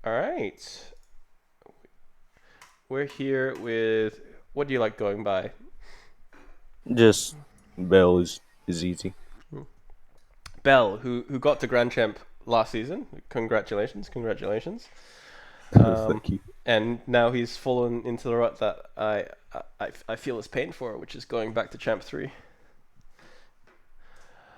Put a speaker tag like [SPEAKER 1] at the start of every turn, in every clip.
[SPEAKER 1] All right. We're here with what do you like going by?
[SPEAKER 2] Just Bell is easy.
[SPEAKER 1] Hmm. Bell, who got to Grand Champ last season. Congratulations, congratulations. Um,
[SPEAKER 2] Thank you.
[SPEAKER 1] and now he's fallen into the rut that I feel his pain for, which is going back to Champ 3.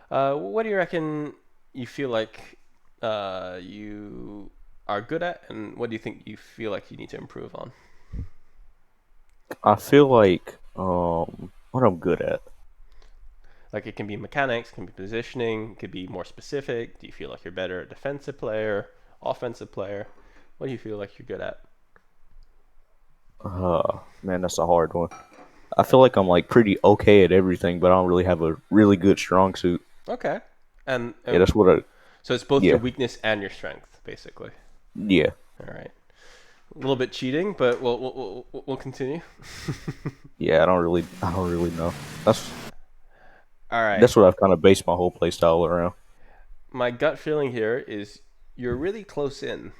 [SPEAKER 1] What do you reckon you feel like you are good at, and what do you think you feel like you need to improve on?
[SPEAKER 2] I feel like what I'm good at.
[SPEAKER 1] Like it can be mechanics, it can be positioning, it could be more specific. Do you feel like you're better at defensive player, offensive player? What do you feel like you're good at?
[SPEAKER 2] Man, that's a hard one. I feel like I'm like pretty okay at everything, but I don't really have a really good strong suit.
[SPEAKER 1] Okay. And
[SPEAKER 2] Yeah, that's what I.
[SPEAKER 1] so it's both your
[SPEAKER 2] Yeah,
[SPEAKER 1] weakness and your strength, basically.
[SPEAKER 2] yeah,
[SPEAKER 1] All right. A little bit cheating, but we'll continue.
[SPEAKER 2] yeah. I don't really know. That's
[SPEAKER 1] All right.
[SPEAKER 2] that's what I've kind of based my whole play style around.
[SPEAKER 1] My gut feeling here is you're really close in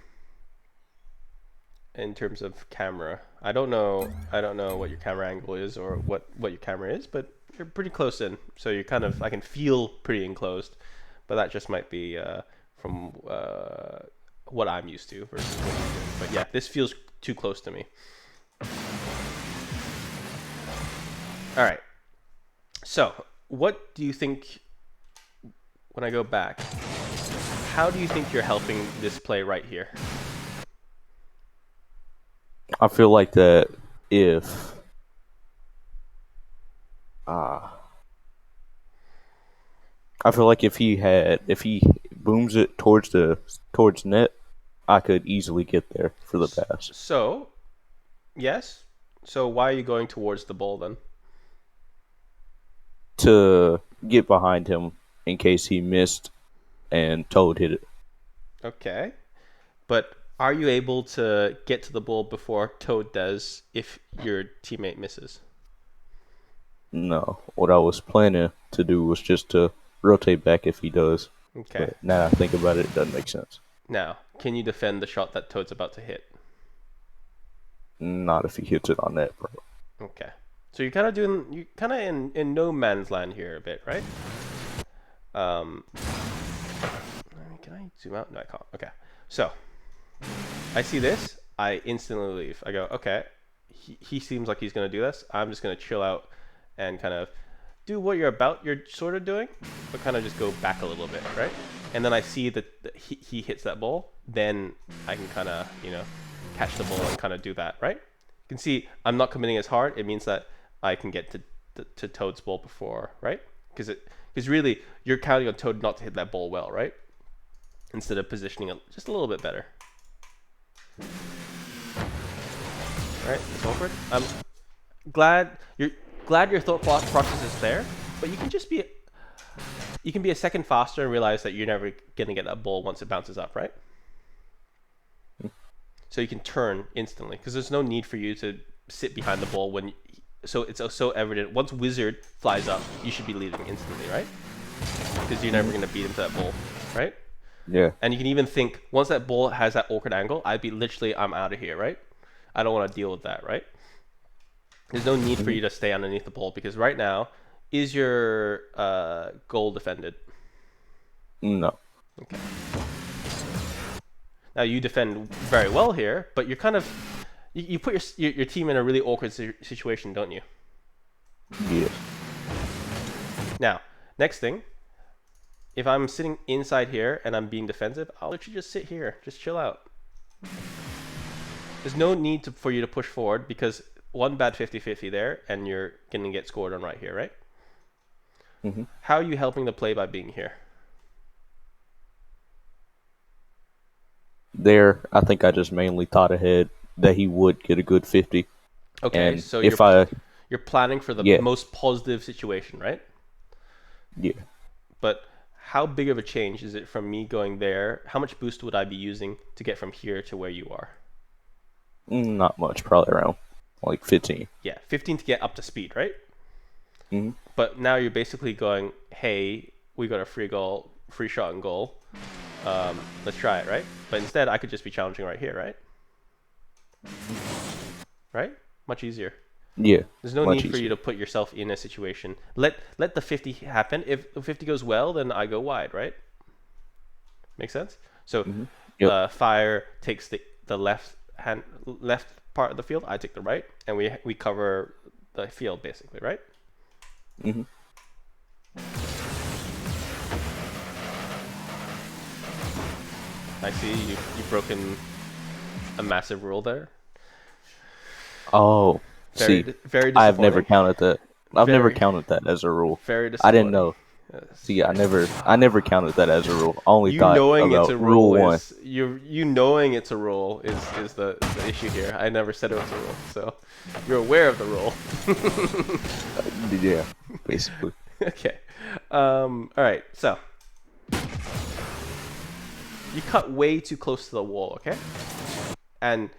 [SPEAKER 1] terms of camera. I don't know what your camera angle is or what your camera is, but you're pretty close in. So you're kind of I can feel pretty enclosed, but that just might be from what I'm used to versus what you're doing. But yeah, this feels too close to me. All right. So what do you think when I go back? How do you think you're helping this play right here?
[SPEAKER 2] I feel like that if uh, I feel like if he booms it towards net, I could easily get there for the pass.
[SPEAKER 1] So yes. So why are you going towards the ball then?
[SPEAKER 2] To get behind him in case he missed and Toad hit it.
[SPEAKER 1] Okay. But are you able to get to the ball before Toad does if your teammate misses?
[SPEAKER 2] No, what I was planning to do was just to rotate back if he does.
[SPEAKER 1] Okay.
[SPEAKER 2] But now that I think about it, it doesn't make sense.
[SPEAKER 1] Now, can you defend the shot that Toad's about to hit?
[SPEAKER 2] Not if he hits it on that, bro.
[SPEAKER 1] Okay. So you're kind of in no man's land here a bit, right? Um, can I zoom out? No, I can't. Okay. So I see this. I instantly leave. I go, okay. He seems like he's gonna do this. I'm just gonna chill out and kind of do what you're sort of doing, but kind of just go back a little bit, right? And then I see that he hits that ball, then I can kind of catch the ball and kind of do that, right? You can see I'm not committing as hard. It means that I can get to Toad's ball before, right? Because really you're counting on Toad not to hit that ball well, right? Instead of positioning it just a little bit better. Right? It's awkward. I'm glad you're glad your thought process is there, but you can be a second faster and realize that you're never gonna get that ball once it bounces up, right? So you can turn instantly because there's no need for you to sit behind the ball when. So it's so evident. Once Wizard flies up, you should be leading instantly, right? Because you're never gonna beat him to that ball, right?
[SPEAKER 2] Yeah.
[SPEAKER 1] And you can even think once that ball has that awkward angle, I'd be literally I'm out of here, right? I don't want to deal with that, right? There's no need for
[SPEAKER 2] Mhm.
[SPEAKER 1] you to stay underneath the ball because right now, is your goal defended?
[SPEAKER 2] No.
[SPEAKER 1] Okay. Now you defend very well here, but you're kind of you put your team in a really awkward situation, don't you?
[SPEAKER 2] Yes.
[SPEAKER 1] Now, next thing, if I'm sitting inside here and I'm being defensive, I'll let you just sit here, just chill out. There's no need for you to push forward because one bad 50-50 there and you're going to get scored on right here, right?
[SPEAKER 2] hmm
[SPEAKER 1] How are you helping the play by being here?
[SPEAKER 2] There, I think I just mainly thought ahead that he would get a good 50.
[SPEAKER 1] Okay,
[SPEAKER 2] And
[SPEAKER 1] so
[SPEAKER 2] if I,
[SPEAKER 1] you're planning for the
[SPEAKER 2] yeah,
[SPEAKER 1] most positive situation, right?
[SPEAKER 2] yeah,
[SPEAKER 1] But how big of a change is it from me going there? How much boost would I be using to get from here to where you are?
[SPEAKER 2] not much, probably around like 15.
[SPEAKER 1] Yeah, 15 to get up to speed, right?
[SPEAKER 2] hmm
[SPEAKER 1] But now you're basically going, hey, we got a free goal, free shot and goal. Let's try it, right? But instead, I could just be challenging right here, right? Right? Much easier.
[SPEAKER 2] Yeah.
[SPEAKER 1] There's no
[SPEAKER 2] Much
[SPEAKER 1] need for you
[SPEAKER 2] easier.
[SPEAKER 1] to put yourself in a situation. Let the 50 happen. If the 50 goes well, then I go wide, right? Make sense? So
[SPEAKER 2] Hmm. Yep.
[SPEAKER 1] fire takes the left part of the field. I take the right, and we cover the field basically, right?
[SPEAKER 2] Hmm.
[SPEAKER 1] I see you've broken a massive rule there.
[SPEAKER 2] Oh, see,
[SPEAKER 1] Very
[SPEAKER 2] I've never
[SPEAKER 1] disappointing.
[SPEAKER 2] counted that. I've never
[SPEAKER 1] Very
[SPEAKER 2] counted that as a rule.
[SPEAKER 1] very
[SPEAKER 2] I didn't
[SPEAKER 1] disappointing.
[SPEAKER 2] know.
[SPEAKER 1] Yes.
[SPEAKER 2] See, I never counted that as a rule. I only
[SPEAKER 1] You
[SPEAKER 2] thought
[SPEAKER 1] knowing it's
[SPEAKER 2] about
[SPEAKER 1] a
[SPEAKER 2] rule
[SPEAKER 1] rule
[SPEAKER 2] one.
[SPEAKER 1] is you knowing it's a rule is the issue here. I never said it was a rule, so you're aware of the rule.
[SPEAKER 2] Yeah, basically.
[SPEAKER 1] Okay. All right. So you cut way too close to the wall. Okay. And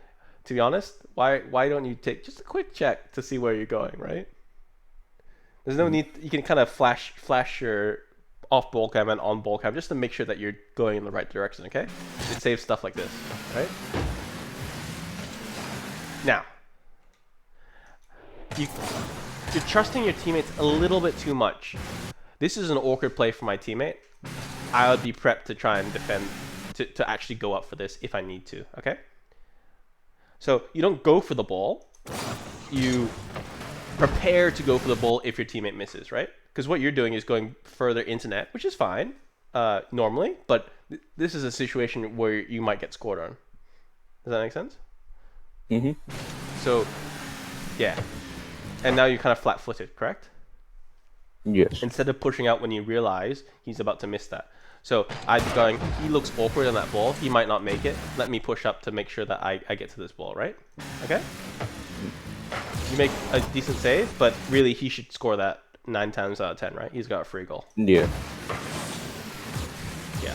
[SPEAKER 1] to be honest, why don't you take just a quick check to see where you're going? Right. There's no
[SPEAKER 2] Mhm.
[SPEAKER 1] need. You can kind of flash your off ball cam and on ball cam just to make sure that you're going in the right direction. Okay. It saves stuff like this. Right. Now you you're trusting your teammates a little bit too much. This is an awkward play for my teammate. I would be prepped to try and defend, to actually go up for this if I need to, okay? So you don't go for the ball. You prepare to go for the ball if your teammate misses, right? Because what you're doing is going further into net, which is fine normally, but this is a situation where you might get scored on. Does that make sense?
[SPEAKER 2] Mhm.
[SPEAKER 1] So, yeah. And now you're kind of flat-footed, correct?
[SPEAKER 2] Yes.
[SPEAKER 1] Instead of pushing out when you realize he's about to miss that. So I'd be going, he looks awkward on that ball. He might not make it. Let me push up to make sure that I get to this ball, right? Okay? You make a decent save, but really he should score that 9 times out of 10, right? He's got a free goal.
[SPEAKER 2] Yeah.
[SPEAKER 1] Yeah.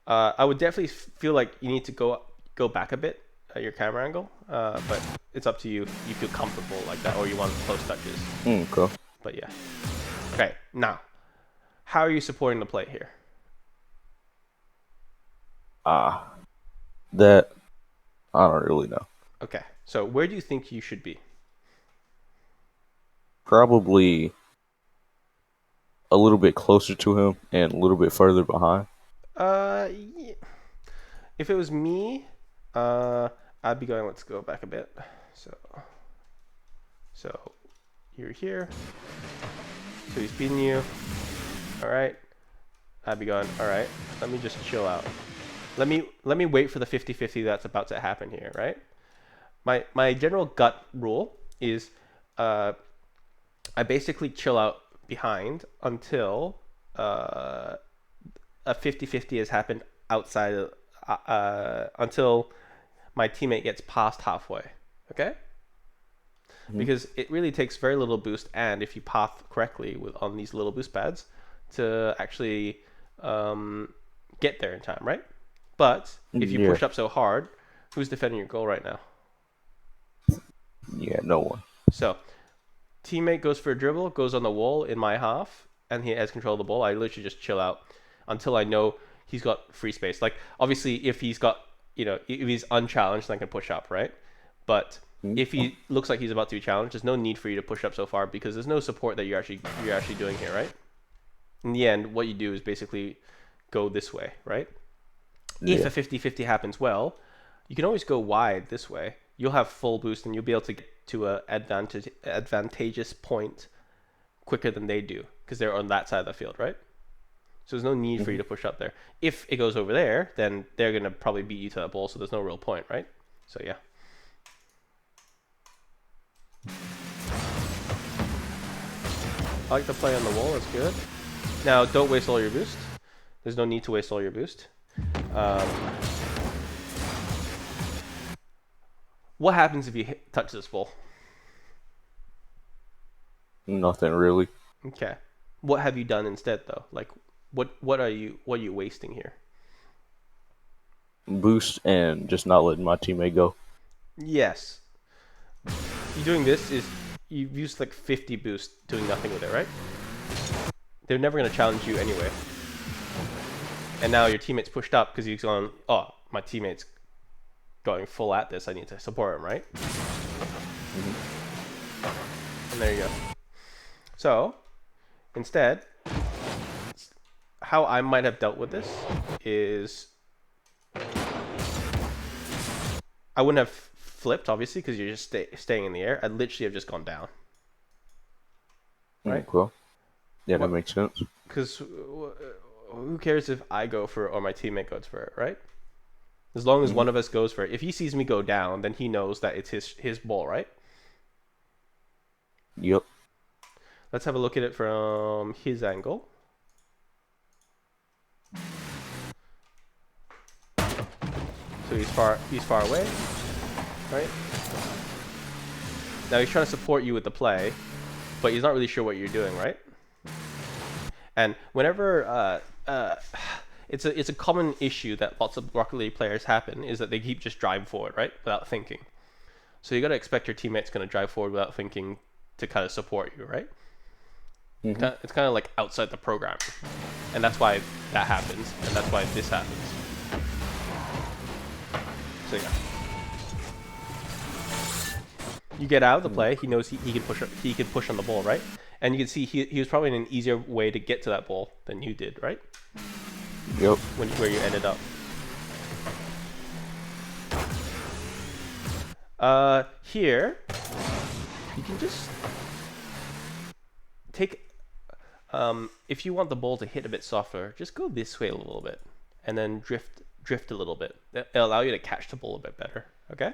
[SPEAKER 1] I would definitely feel like you need to go back a bit at your camera angle, but it's up to you. You feel comfortable like that, or you want close touches.
[SPEAKER 2] Okay.
[SPEAKER 1] But yeah. Okay, now, how are you supporting the play here?
[SPEAKER 2] Ah, that I don't really know.
[SPEAKER 1] Okay, so where do you think you should be?
[SPEAKER 2] Probably a little bit closer to him and a little bit further behind.
[SPEAKER 1] Yeah. If it was me, I'd be going. Let's go back a bit. So you're here. So he's beating you. All right. I'd be going. All right. Let me just chill out. Let me wait for the 50-50 that's about to happen here. Right. My general gut rule is, I basically chill out behind until a 50-50 has happened outside of, until my teammate gets past halfway. Okay?
[SPEAKER 2] Mhm.
[SPEAKER 1] Because it really takes very little boost, and if you path correctly on these little boost pads, to actually get there in time, right? But if you
[SPEAKER 2] Yeah.
[SPEAKER 1] push up so hard, who's defending your goal right now?
[SPEAKER 2] Yeah. No one.
[SPEAKER 1] So teammate goes for a dribble, goes on the wall in my half, and he has control of the ball. I literally just chill out until I know he's got free space. Like obviously, if he's got, if he's unchallenged, then I can push up, right? But
[SPEAKER 2] Mhm.
[SPEAKER 1] if he looks like he's about to be challenged, there's no need for you to push up so far because there's no support that you're actually doing here, right? In the end, what you do is basically go this way, right? If
[SPEAKER 2] Yeah.
[SPEAKER 1] a 50-50 happens well, you can always go wide this way. You'll have full boost and you'll be able to get to a advantageous point quicker than they do because they're on that side of the field, right? So there's no need for you
[SPEAKER 2] Mhm.
[SPEAKER 1] to push up there. If it goes over there, then they're going to probably beat you to that ball, so there's no real point, right? So yeah. I like the play on the wall, it's good. Now, don't waste all your boost. There's no need to waste all your boost. Um, what happens if you touch this ball?
[SPEAKER 2] Nothing really.
[SPEAKER 1] Okay. What have you done instead, though? Like, what are you wasting here?
[SPEAKER 2] Boost and just not letting my teammate go.
[SPEAKER 1] Yes. You doing this is you've used like 50 boost doing nothing with it, right? They're never gonna challenge you anyway. and now your teammate's pushed up because he's gone, oh, my teammate's going full at this. I need to support him, right? And there you go. So, instead, how I might have dealt with this is I wouldn't have flipped, obviously, because you're just staying in the air. I'd literally have just gone down. Right?
[SPEAKER 2] Well, yeah, that
[SPEAKER 1] What?
[SPEAKER 2] makes sense.
[SPEAKER 1] Because who cares if I go for it or my teammate goes for it, right? As long as one of us goes for it. If he sees me go down, then he knows that it's his ball, right?
[SPEAKER 2] Yep.
[SPEAKER 1] Let's have a look at it from his angle. So he's far away, right? Now he's trying to support you with the play, but he's not really sure what you're doing, right? And whenever it's a common issue that lots of Rocket League players happen is that they keep just driving forward, right, without thinking. So you got to expect your teammate's going to drive forward without thinking to kind of support you, right? It's kind of like outside the program, and that's why that happens, and that's why this happens. So yeah, you get out of the play. He knows he can push. He can push on the ball, right? And you can see he was probably in an easier way to get to that ball than you did, right?
[SPEAKER 2] Yep.
[SPEAKER 1] Where you ended up. Here, you can just take. If you want the ball to hit a bit softer, just go this way a little bit, and then drift a little bit. It'll allow you to catch the ball a bit better. Okay,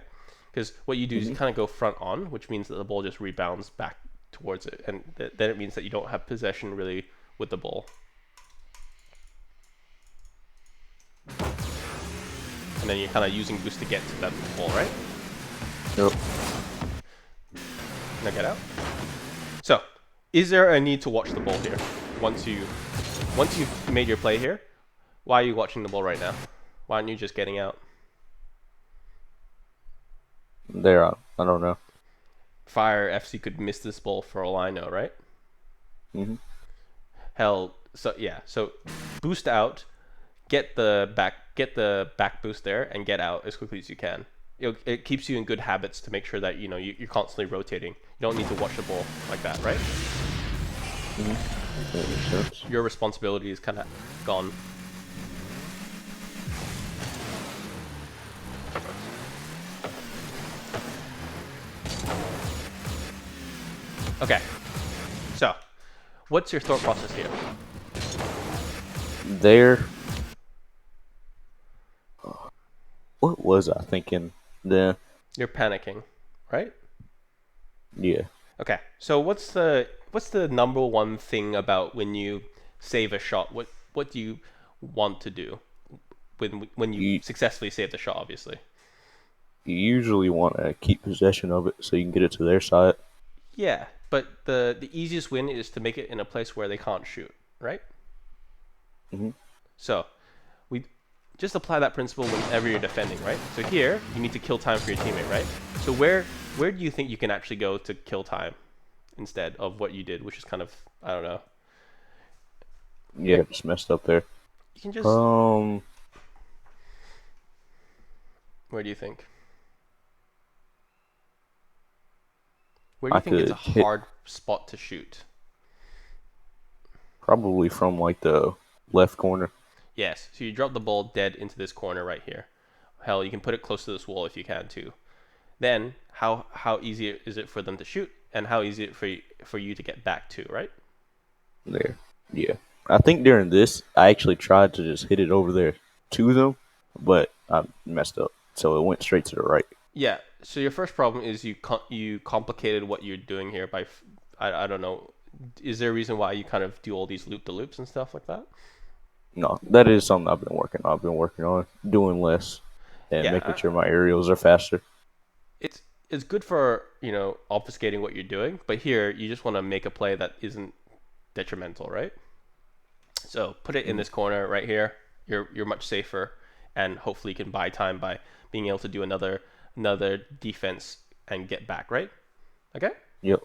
[SPEAKER 1] because what you do is you kind of go front on, which means that the ball just rebounds back towards it, and then it means that you don't have possession really with the ball. And then you're kind of using boost to get to that ball, right?
[SPEAKER 2] Yep.
[SPEAKER 1] Now get out. So, is there a need to watch the ball here? Once you've made your play here, why are you watching the ball right now? Why aren't you just getting out?
[SPEAKER 2] There, I don't know.
[SPEAKER 1] Fire FC could miss this ball for all I know, right? Hell, so yeah. So boost out, get the back boost there, and get out as quickly as you can. It keeps you in good habits to make sure that you're constantly rotating. You don't need to watch the ball like that, right?
[SPEAKER 2] That makes sense.
[SPEAKER 1] Your responsibility is kind of gone. Okay. So, what's your thought process here?
[SPEAKER 2] There. What was I thinking then?
[SPEAKER 1] You're panicking, right?
[SPEAKER 2] Yeah.
[SPEAKER 1] Okay. So what's the number one thing about when you save a shot? What do you want to do when you successfully save the shot? Obviously.
[SPEAKER 2] You usually want to keep possession of it so you can get it to their side.
[SPEAKER 1] Yeah, but the easiest win is to make it in a place where they can't shoot, right? So we just apply that principle whenever you're defending, right? So here you need to kill time for your teammate, right? So where do you think you can actually go to kill time instead of what you did, which is kind of, I don't know.
[SPEAKER 2] Yeah, just messed up there.
[SPEAKER 1] You can just where do you think? Where do you think it's a hard spot to shoot?
[SPEAKER 2] Probably from like the left corner.
[SPEAKER 1] Yes. So you drop the ball dead into this corner right here. Hell, you can put it close to this wall if you can too. Then how easy is it for them to shoot, and how easy is it for you to get back to, right?
[SPEAKER 2] There. Yeah. I think during this, I actually tried to just hit it over there to them, but I messed up. So it went straight to the right.
[SPEAKER 1] Yeah. So your first problem is you complicated what you're doing here by I don't know. Is there a reason why you kind of do all these loop-the-loops and stuff like that?
[SPEAKER 2] No, that is something I've been working on. I've been working on doing less and making sure my aerials are faster.
[SPEAKER 1] It's good for, obfuscating what you're doing, but here you just want to make a play that isn't detrimental, right? So put it in this corner right here. You're much safer, and hopefully you can buy time by being able to do another defense and get back, right? Okay?
[SPEAKER 2] Yep.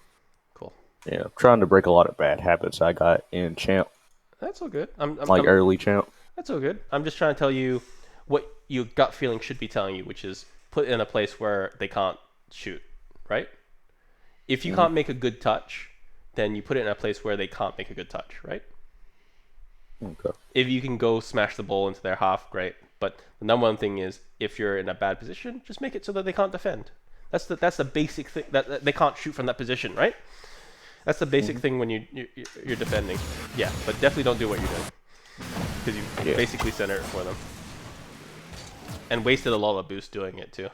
[SPEAKER 1] Cool.
[SPEAKER 2] Yeah, I'm trying to break a lot of bad habits I got in champ.
[SPEAKER 1] That's all good.
[SPEAKER 2] Early champ.
[SPEAKER 1] That's all good. I'm just trying to tell you what your gut feeling should be telling you, which is put in a place where they can't shoot, right? If you
[SPEAKER 2] Hmm.
[SPEAKER 1] can't make a good touch, then you put it in a place where they can't make a good touch, right?
[SPEAKER 2] Okay.
[SPEAKER 1] If you can go smash the ball into their half, great. But the number one thing is, if you're in a bad position, just make it so that they can't defend. That's the basic thing, that they can't shoot from that position, right? That's the basic
[SPEAKER 2] Hmm.
[SPEAKER 1] thing when you're defending. Yeah, but definitely don't do what you're doing, because you
[SPEAKER 2] Yeah.
[SPEAKER 1] basically center it for them and wasted a lot of boost doing it too.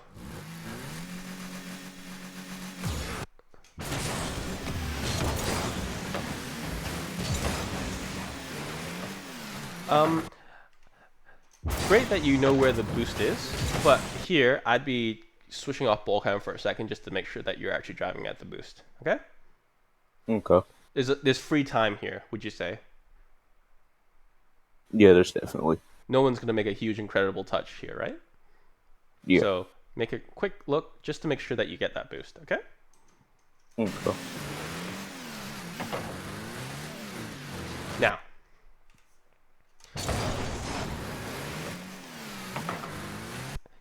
[SPEAKER 1] Um, Great that you know where the boost is, but here I'd be switching off ball cam for a second just to make sure that you're actually driving at the boost. Okay?
[SPEAKER 2] Okay.
[SPEAKER 1] There's free time here, would you say?
[SPEAKER 2] Yeah, there's definitely.
[SPEAKER 1] No one's gonna make a huge, incredible touch here, right?
[SPEAKER 2] Yeah.
[SPEAKER 1] So make a quick look just to make sure that you get that boost. Okay?
[SPEAKER 2] Okay.
[SPEAKER 1] Now,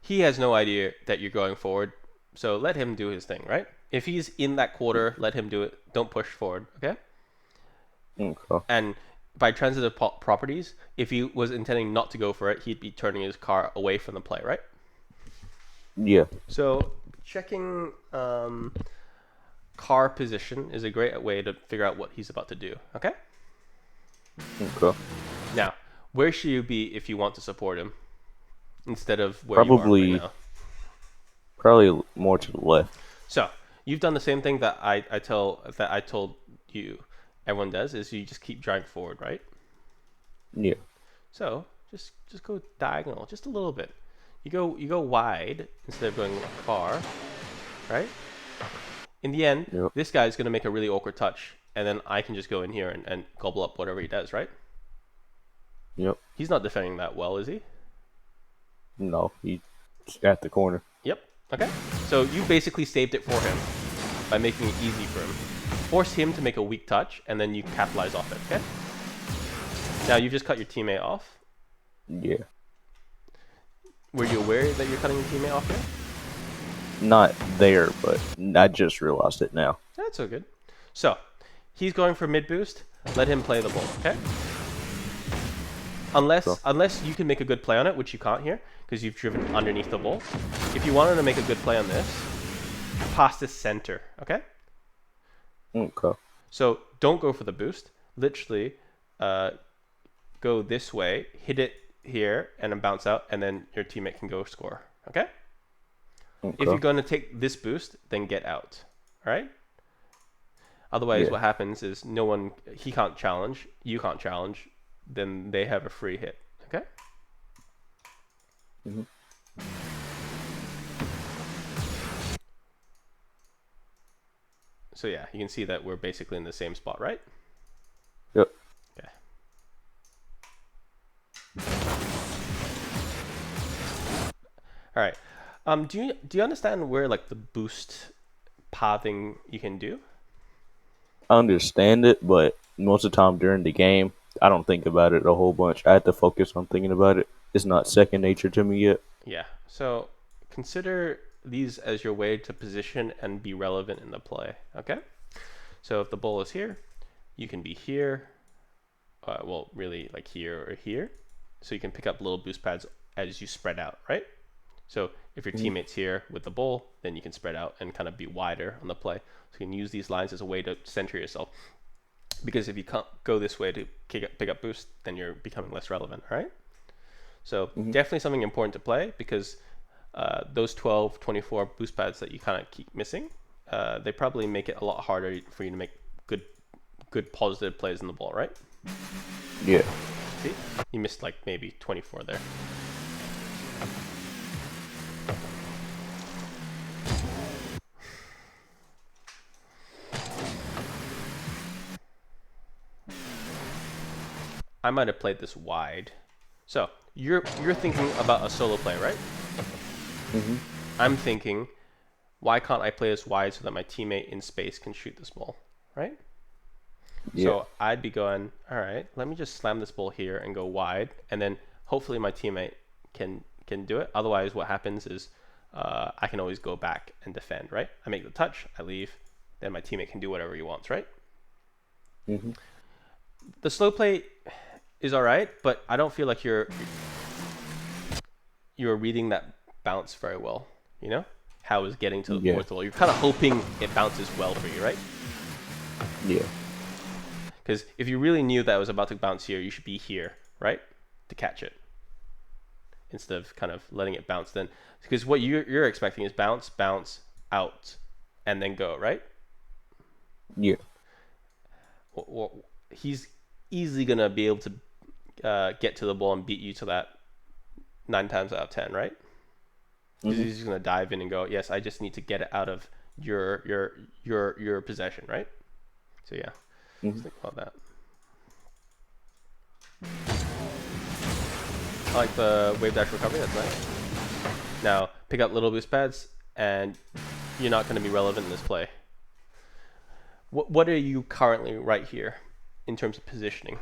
[SPEAKER 1] he has no idea that you're going forward, so let him do his thing, right? If he's in that quarter, let him do it. Don't push forward, okay?
[SPEAKER 2] Okay.
[SPEAKER 1] And by transitive properties, if he was intending not to go for it, he'd be turning his car away from the play, right?
[SPEAKER 2] Yeah.
[SPEAKER 1] So checking car position is a great way to figure out what he's about to do, okay?
[SPEAKER 2] Okay.
[SPEAKER 1] Now, where should you be if you want to support him instead of where you are right
[SPEAKER 2] Probably,
[SPEAKER 1] now?
[SPEAKER 2] probably more to the left.
[SPEAKER 1] So you've done the same thing that I told you everyone does, is you just keep driving forward, right?
[SPEAKER 2] Yeah.
[SPEAKER 1] So just go diagonal just a little bit. You go wide instead of going far, right? In the end,
[SPEAKER 2] Yep.
[SPEAKER 1] this guy's gonna make a really awkward touch, and then I can just go in here and gobble up whatever he does, right?
[SPEAKER 2] Yep.
[SPEAKER 1] He's not defending that well, is he?
[SPEAKER 2] No, he's at the corner.
[SPEAKER 1] Yep. Okay. So you basically saved it for him by making it easy for him. Force him to make a weak touch, and then you capitalize off it. Okay. Now you've just cut your teammate off.
[SPEAKER 2] Yeah.
[SPEAKER 1] Were you aware that you're cutting your teammate off here?
[SPEAKER 2] Not there, but I just realized it now.
[SPEAKER 1] That's so good. So he's going for mid boost. Let him play the ball. Okay. Unless you can make a good play on it, which you can't here because you've driven underneath the ball. If you wanted to make a good play on this, pass this center. Okay.
[SPEAKER 2] Okay.
[SPEAKER 1] So don't go for the boost. Literally, go this way, hit it here, and then bounce out, and then your teammate can go score. Okay? If
[SPEAKER 2] Okay.
[SPEAKER 1] you're going to take this boost, then get out. All right? Otherwise,
[SPEAKER 2] Yeah.
[SPEAKER 1] what happens is he can't challenge, you can't challenge, then they have a free hit. Okay?
[SPEAKER 2] Mhm.
[SPEAKER 1] So yeah, you can see that we're basically in the same spot, right?
[SPEAKER 2] Yep.
[SPEAKER 1] Okay. All right. Do you understand where like the boost pathing you can do?
[SPEAKER 2] I understand it, but most of the time during the game, I don't think about it a whole bunch. I have to focus on thinking about it. It's not second nature to me yet.
[SPEAKER 1] Yeah. So consider these as your way to position and be relevant in the play. Okay. So if the ball is here, you can be here. Well, really like here or here. So you can pick up little boost pads as you spread out, right? So if your teammate's here with the ball, then you can spread out and kind of be wider on the play. So you can use these lines as a way to center yourself. Because if you can't go this way to pick up boost, then you're becoming less relevant, all right? So definitely something important to play because those 12, 24 boost pads that you kind of keep missing, they probably make it a lot harder for you to make good positive plays in the ball, right?
[SPEAKER 2] Yeah.
[SPEAKER 1] See? You missed like maybe 24 there. I might have played this wide. So you're thinking about a solo play, right?
[SPEAKER 2] Hmm.
[SPEAKER 1] I'm thinking, why can't I play this wide so that my teammate in space can shoot this ball, right?
[SPEAKER 2] Yeah.
[SPEAKER 1] So I'd be going, all right, let me just slam this ball here and go wide, and then hopefully my teammate can do it. Otherwise, what happens is I can always go back and defend, right? I make the touch, I leave, then my teammate can do whatever he wants, right?
[SPEAKER 2] Mm-hmm.
[SPEAKER 1] The slow play is all right, but I don't feel like you're reading that bounce very well. You know how is getting to the
[SPEAKER 2] Yeah.
[SPEAKER 1] fourth wall. You're kind of hoping it bounces well for you, right?
[SPEAKER 2] Yeah.
[SPEAKER 1] Because if you really knew that it was about to bounce here, you should be here, right, to catch it, instead of kind of letting it bounce. Then, because what you're expecting is bounce, bounce, out, and then go, right?
[SPEAKER 2] Yeah.
[SPEAKER 1] Well, he's easily gonna be able to get to the ball and beat you to that 9 times out of 10, right? Because he's just gonna dive in and go, yes, I just need to get it out of your possession, right? So yeah, just think about that. I like the wave dash recovery. That's nice. Now pick up little boost pads, and you're not going to be relevant in this play. What are you currently right here in terms of positioning?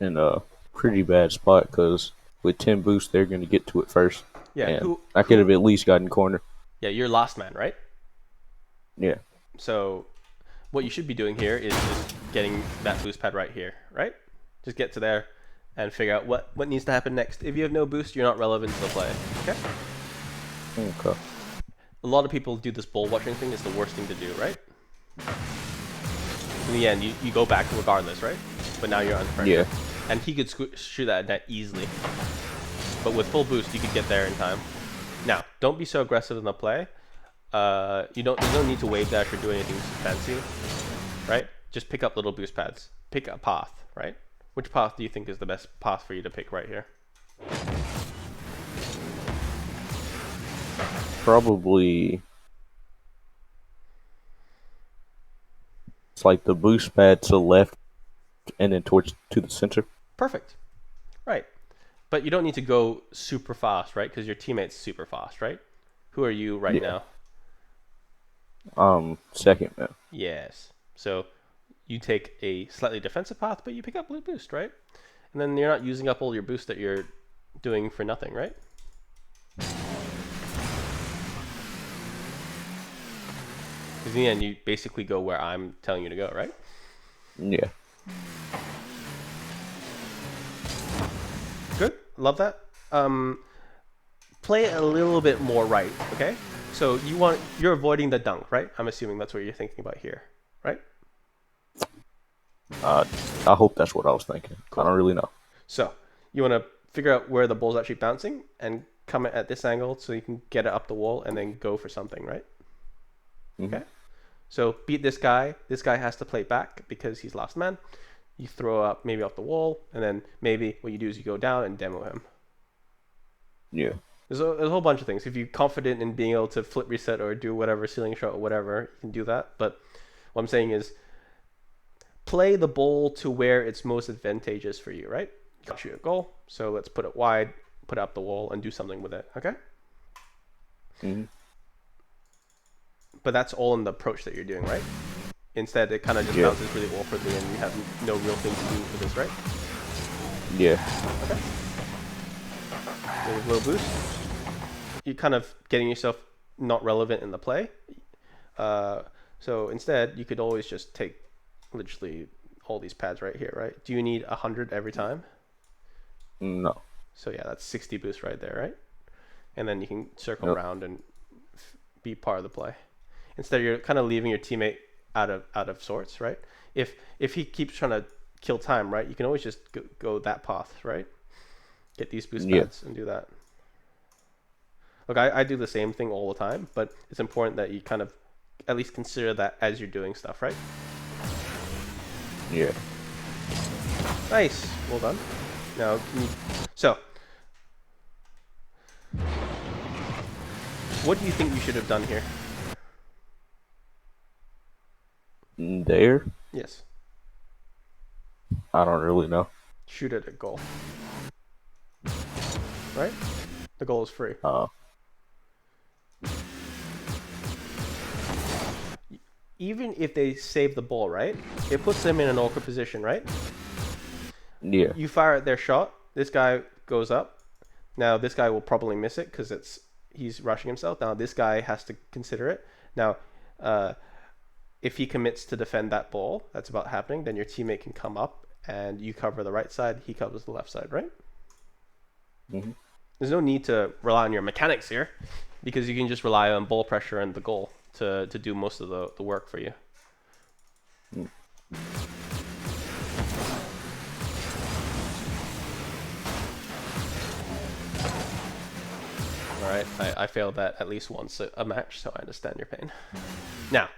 [SPEAKER 2] In a pretty bad spot because with 10 boosts, they're going to get to it first.
[SPEAKER 1] Yeah,
[SPEAKER 2] and I could have at least gotten corner.
[SPEAKER 1] Yeah, you're last man, right?
[SPEAKER 2] Yeah.
[SPEAKER 1] So what you should be doing here is just getting that boost pad right here, right? Just get to there and figure out what needs to happen next. If you have no boost, you're not relevant to the play. Okay?
[SPEAKER 2] Okay.
[SPEAKER 1] A lot of people do this ball watching thing. It's the worst thing to do, right? In the end, you go back regardless, right? But now you're under pressure.
[SPEAKER 2] Yeah.
[SPEAKER 1] And he could shoot that net easily. But with full boost, you could get there in time. Now, don't be so aggressive in the play. You don't need to wave dash or do anything fancy, right? Just pick up little boost pads. Pick a path, right? Which path do you think is the best path for you to pick right here?
[SPEAKER 2] Probably it's like the boost pad to the left and then towards to the center.
[SPEAKER 1] Perfect. Right. But you don't need to go super fast, right? Because your teammate's super fast, right? Who are you right now?
[SPEAKER 2] Second man.
[SPEAKER 1] Yes. So you take a slightly defensive path, but you pick up blue boost, right? And then you're not using up all your boost that you're doing for nothing, right? Because in the end, you basically go where I'm telling you to go, right?
[SPEAKER 2] Yeah.
[SPEAKER 1] Good. Love that. Play it a little bit more right, okay? So you're avoiding the dunk, right? I'm assuming that's what you're thinking about here, right?
[SPEAKER 2] I hope that's what I was thinking. Cool. I don't really know.
[SPEAKER 1] So you want to figure out where the ball's actually bouncing and come at this angle so you can get it up the wall and then go for something, right? Mm-hmm. Okay. So beat this guy. This guy has to play back because he's last man. You throw up maybe off the wall, and then maybe what you do is you go down and demo him.
[SPEAKER 2] Yeah.
[SPEAKER 1] There's a whole bunch of things. If you're confident in being able to flip reset or do whatever, ceiling shot or whatever, you can do that. But what I'm saying is play the ball to where it's most advantageous for you, right? You got you a goal, so let's put it wide, put it up the wall, and do something with it, okay?
[SPEAKER 2] Mm-hmm.
[SPEAKER 1] But that's all in the approach that you're doing, right? Instead, it kind of just bounces really awkwardly, and you have no real thing to do with this, right?
[SPEAKER 2] Yeah.
[SPEAKER 1] Okay. There's a little boost. You're kind of getting yourself not relevant in the play. So instead, you could always just take literally all these pads right here, right? Do you need 100 every time?
[SPEAKER 2] No.
[SPEAKER 1] So yeah, that's 60 boost right there, right? And then you can circle around and be part of the play. Instead, you're kind of leaving your teammate out of sorts, right? If he keeps trying to kill time, right, you can always just go that path, right? Get these boost pads and do that. Look, I do the same thing all the time, but it's important that you kind of at least consider that as you're doing stuff, right?
[SPEAKER 2] Yeah.
[SPEAKER 1] Nice. Well done. Now, so what do you think you should have done here?
[SPEAKER 2] There?
[SPEAKER 1] Yes.
[SPEAKER 2] I don't really know.
[SPEAKER 1] Shoot at a goal. Right? The goal is free. Even if they save the ball, right? It puts them in an awkward position, right?
[SPEAKER 2] Yeah.
[SPEAKER 1] You fire at their shot, this guy goes up. Now this guy will probably miss it because he's rushing himself. Now this guy has to consider it. Now, if he commits to defend that ball that's about happening, then your teammate can come up and you cover the right side, he covers the left side, right?
[SPEAKER 2] Mm-hmm.
[SPEAKER 1] There's no need to rely on your mechanics here because you can just rely on ball pressure and the goal to do most of the work for you.
[SPEAKER 2] Mm.
[SPEAKER 1] Alright, I failed that at least once a match, so I understand your pain. Now,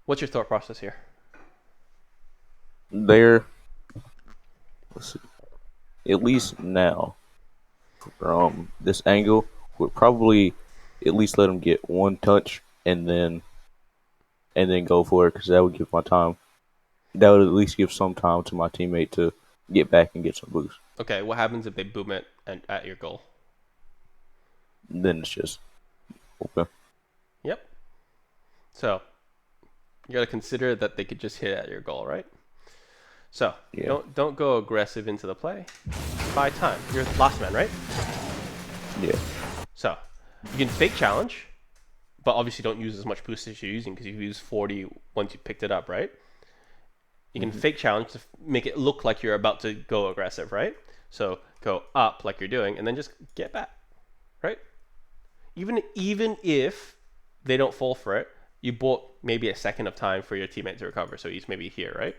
[SPEAKER 1] what's your thought process here?
[SPEAKER 2] Let's see. At least now, from this angle, would probably at least let him get one touch and then go for it, because that would give my time. That would at least give some time to my teammate to get back and get some boost.
[SPEAKER 1] Okay, what happens if they boom it at your goal?
[SPEAKER 2] Then it's just open.
[SPEAKER 1] Yep. So you got to consider that they could just hit at your goal, right? So
[SPEAKER 2] Yeah.
[SPEAKER 1] don't go aggressive into the play. Buy time. You're last man, right?
[SPEAKER 2] Yeah.
[SPEAKER 1] So you can fake challenge, but obviously don't use as much boost as you're using because you use 40 once you picked it up, right? You can fake challenge to make it look like you're about to go aggressive, right? So go up like you're doing, and then just get back, right? Even if they don't fall for it, you bought maybe a second of time for your teammate to recover. So he's maybe here, right?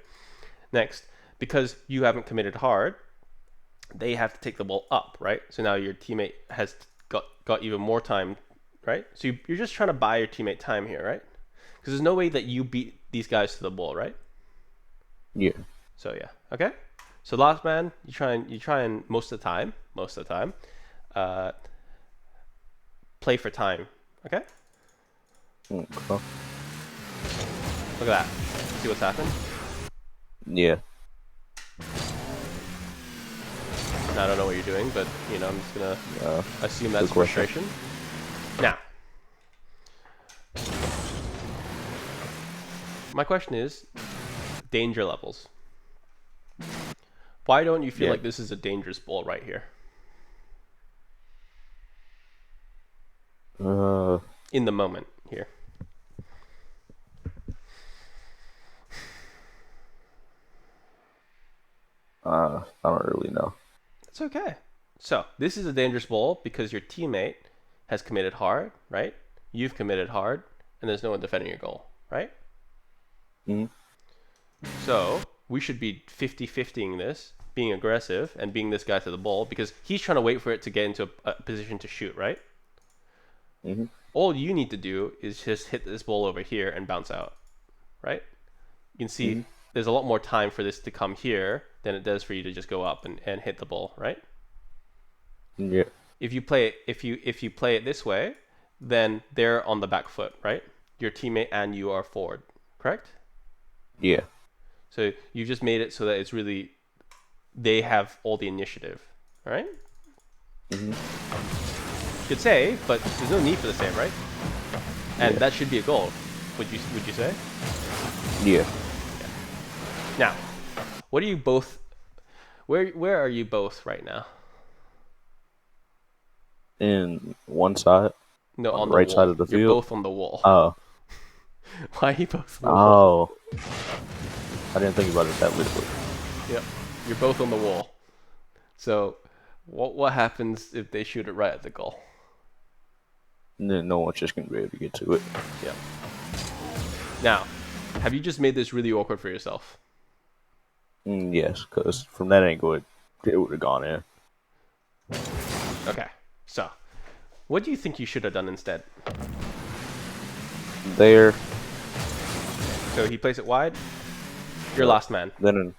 [SPEAKER 1] Next, because you haven't committed hard, they have to take the ball up, right? So now your teammate has got even more time, right? So you're just trying to buy your teammate time here, right? Because there's no way that you beat these guys to the ball, right?
[SPEAKER 2] Yeah.
[SPEAKER 1] So yeah, okay. So last man, you try and most of the time, play for time, okay?
[SPEAKER 2] Okay.
[SPEAKER 1] Look at that. See what's happened?
[SPEAKER 2] Yeah.
[SPEAKER 1] I don't know what you're doing, but you know, I'm just gonna assume that's
[SPEAKER 2] good question.
[SPEAKER 1] frustration. Now, my question is danger levels. Why don't you feel like this is a dangerous ball right here? In the moment here.
[SPEAKER 2] I don't really know.
[SPEAKER 1] It's okay. So this is a dangerous ball because your teammate has committed hard, right? You've committed hard, and there's no one defending your goal, right?
[SPEAKER 2] Mm-hmm.
[SPEAKER 1] So we should be 50-50ing this, being aggressive and being this guy to the ball because he's trying to wait for it to get into a position to shoot, right?
[SPEAKER 2] Mm-hmm.
[SPEAKER 1] All you need to do is just hit this ball over here and bounce out, right? You can see there's a lot more time for this to come here than it does for you to just go up and hit the ball, right?
[SPEAKER 2] Yeah.
[SPEAKER 1] If you play it this way, then they're on the back foot, right? Your teammate and you are forward, correct?
[SPEAKER 2] Yeah.
[SPEAKER 1] So you've just made it so that it's really they have all the initiative, all right?
[SPEAKER 2] Mm-hmm.
[SPEAKER 1] You could save, but there's no need for the save, right? And that should be a goal. Would you say?
[SPEAKER 2] Yeah.
[SPEAKER 1] Now, what are you both? Where are you both right now?
[SPEAKER 2] In one side.
[SPEAKER 1] No, on
[SPEAKER 2] the
[SPEAKER 1] the
[SPEAKER 2] right
[SPEAKER 1] wall.
[SPEAKER 2] side of the
[SPEAKER 1] You're
[SPEAKER 2] field.
[SPEAKER 1] both on the wall.
[SPEAKER 2] Oh.
[SPEAKER 1] Why are you both on the wall?
[SPEAKER 2] Oh. I didn't think about it that literally.
[SPEAKER 1] Yep. You're both on the wall. So, what happens if they shoot it right at the goal?
[SPEAKER 2] And then no one's just gonna be able to get to it.
[SPEAKER 1] Yep. Now, have you just made this really awkward for yourself?
[SPEAKER 2] Yes, because from that angle, it would have gone in.
[SPEAKER 1] Okay. So, what do you think you should have done instead?
[SPEAKER 2] There.
[SPEAKER 1] So he plays it wide. You're last man.
[SPEAKER 2] Then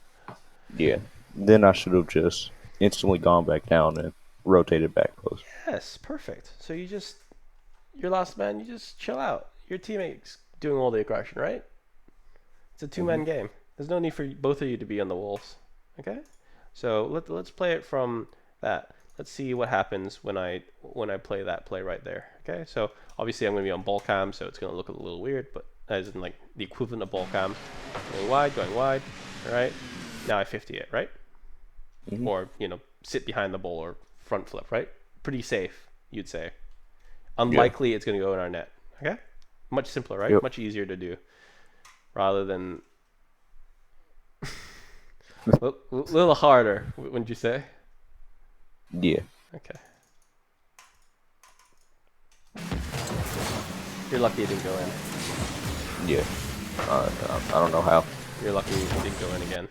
[SPEAKER 2] I should have just instantly gone back down and rotated back close.
[SPEAKER 1] Yes, perfect. So you're last man. You just chill out. Your teammate's doing all the aggression, right? It's a two-man game. There's no need for both of you to be on the walls. Okay. So let's play it from that. Let's see what happens when I play that play right there. Okay. So obviously I'm going to be on ball cam, so it's going to look a little weird, but as in like the equivalent of ball cam. Going wide. All right. Now I 50 it, right?
[SPEAKER 2] Hmm.
[SPEAKER 1] or sit behind the ball or front flip, right? Pretty safe, you'd say.
[SPEAKER 2] Yeah.
[SPEAKER 1] Unlikely it's going to go in our net. Okay, much simpler, right?
[SPEAKER 2] Yep.
[SPEAKER 1] Much easier to do rather than a little harder, wouldn't you say?
[SPEAKER 2] Yeah.
[SPEAKER 1] Okay, you're lucky it didn't go in.
[SPEAKER 2] Yeah. I don't know how.
[SPEAKER 1] You're lucky it didn't go in again.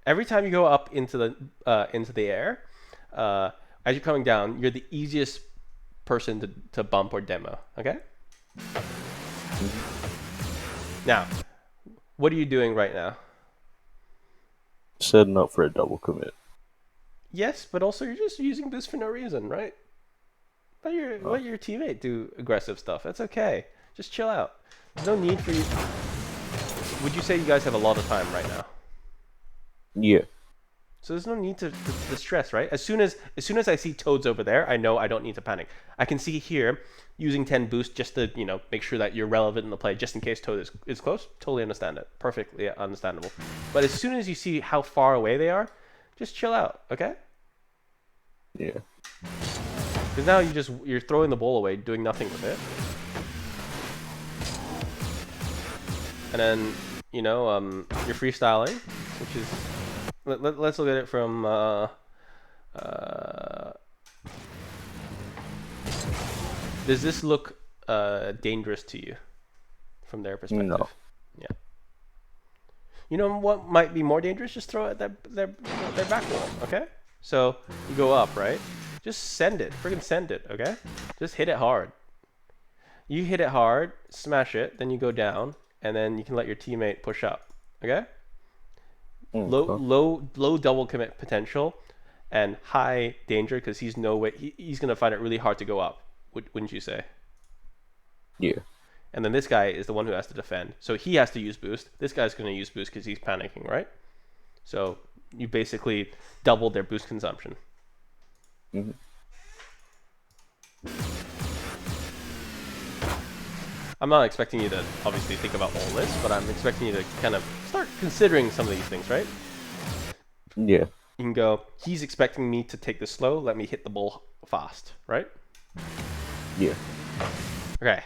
[SPEAKER 1] Every time you go up into the air, uh, as you're coming down, you're the easiest person to bump or demo. Okay.
[SPEAKER 2] Hmm.
[SPEAKER 1] Now, what are you doing right now?
[SPEAKER 2] Setting up for a double commit.
[SPEAKER 1] Yes, but also you're just using boost for no reason, right?
[SPEAKER 2] Uh,
[SPEAKER 1] Let your teammate do aggressive stuff. That's okay. Just chill out. There's no need for you. Would you say you guys have a lot of time right now?
[SPEAKER 2] yeah.
[SPEAKER 1] So there's no need to stress, right? As soon as I see toads over there, I know I don't need to panic. I can see here using 10 boost just to make sure that you're relevant in the play, just in case toad is close. Totally understand it. Perfectly understandable. But as soon as you see how far away they are, just chill out, okay?
[SPEAKER 2] Yeah.
[SPEAKER 1] Because now you're throwing the ball away, doing nothing with it, and then you're freestyling, which is let's look at it from uh, does this look dangerous to you from their
[SPEAKER 2] No.
[SPEAKER 1] perspective? Yeah. You know what might be more dangerous? Just throw it at their back wall, okay? So you go up, right? Just send it. Friggin' send it, okay? Just hit it hard. You hit it hard, smash it, then you go down, and then you can let your teammate push up, okay? Low,
[SPEAKER 2] Okay.
[SPEAKER 1] low, low double commit potential, and high danger because he's no way he's gonna find it really hard to go up. Wouldn't you say?
[SPEAKER 2] Yeah.
[SPEAKER 1] And then this guy is the one who has to defend, so he has to use boost. This guy's gonna use boost because he's panicking, right? So you basically doubled their boost consumption.
[SPEAKER 2] Hmm.
[SPEAKER 1] I'm not expecting you to obviously think about all this, but I'm expecting you to kind of start considering some of these things, right?
[SPEAKER 2] Yeah.
[SPEAKER 1] You can go, he's expecting me to take this slow, let me hit the ball fast, right?
[SPEAKER 2] Yeah.
[SPEAKER 1] Okay.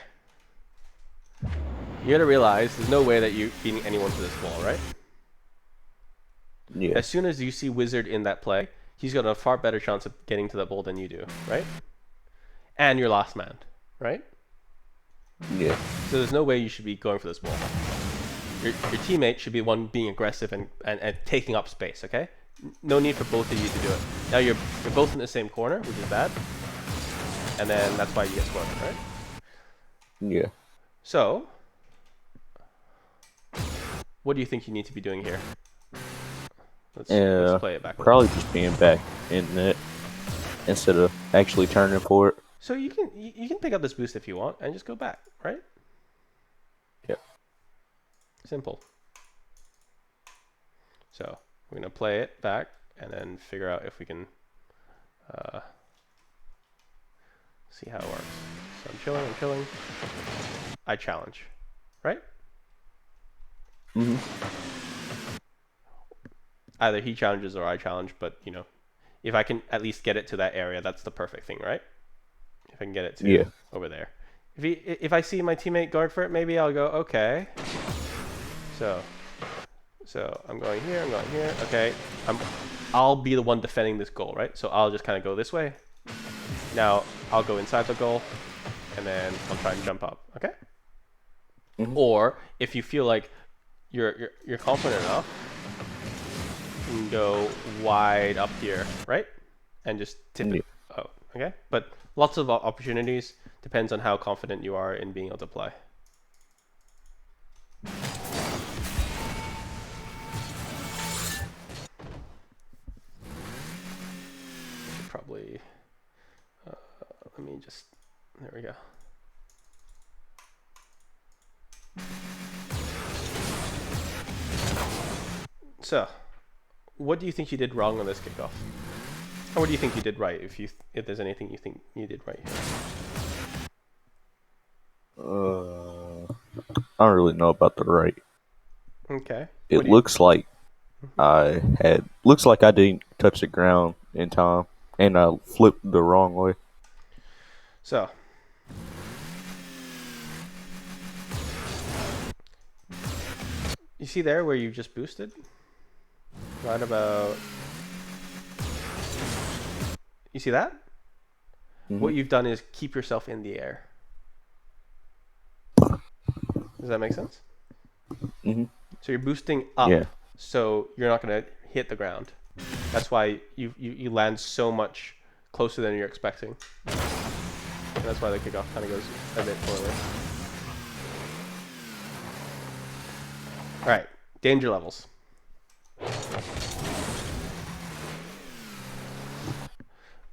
[SPEAKER 1] You gotta realize there's no way that you're beating anyone to this ball, right?
[SPEAKER 2] Yeah.
[SPEAKER 1] As soon as you see Wizard in that play, he's got a far better chance of getting to that ball than you do, right? And you're last man, right?
[SPEAKER 2] Yeah.
[SPEAKER 1] So there's no way you should be going for this ball. Your teammate should be one being aggressive and taking up space, okay? No need for both of you to do it. Now you're both in the same corner, which is bad. And then that's why you get scored, right?
[SPEAKER 2] Yeah.
[SPEAKER 1] So, what do you think you need to be doing here? Let's play it back a little.
[SPEAKER 2] Probably just being back in it instead of actually turning for it.
[SPEAKER 1] So you can pick up this boost if you want and just go back, right?
[SPEAKER 2] Yeah.
[SPEAKER 1] Simple. So we're gonna play it back and then figure out if we can see how it works. So I'm chilling. I challenge, right?
[SPEAKER 2] Hmm.
[SPEAKER 1] Either he challenges or I challenge, but if I can at least get it to that area, that's the perfect thing, right? If I can get it to
[SPEAKER 2] Yeah.
[SPEAKER 1] over there. If I see my teammate guard for it, maybe I'll go, okay. So I'm going here, okay. I'll be the one defending this goal, right? So I'll just kind of go this way. Now I'll go inside the goal, and then I'll try and jump up, okay?
[SPEAKER 2] Hmm.
[SPEAKER 1] Or if you feel like you're confident enough, you can go wide up here, right? And just tip
[SPEAKER 2] Yeah.
[SPEAKER 1] it out, okay? But lots of opportunities. Depends on how confident you are in being able to play. Probably, let me just, there we go. So, what do you think you did wrong on this kickoff? Or what do you think you did right? If there's anything you think you did right here.
[SPEAKER 2] I don't really know about the right.
[SPEAKER 1] Okay. What
[SPEAKER 2] It
[SPEAKER 1] do you?
[SPEAKER 2] looks like I had looks like I didn't touch the ground in time, and I flipped the wrong way.
[SPEAKER 1] So, you see there where you just boosted? Right about. You see that?
[SPEAKER 2] Hmm.
[SPEAKER 1] What you've done is keep yourself in the air. Does that make sense?
[SPEAKER 2] Hmm.
[SPEAKER 1] So you're boosting
[SPEAKER 2] Yeah.
[SPEAKER 1] up, so you're not going to hit the ground. That's why you land so much closer than you're expecting. And that's why the kickoff kind of goes a bit poorly. All right, danger levels.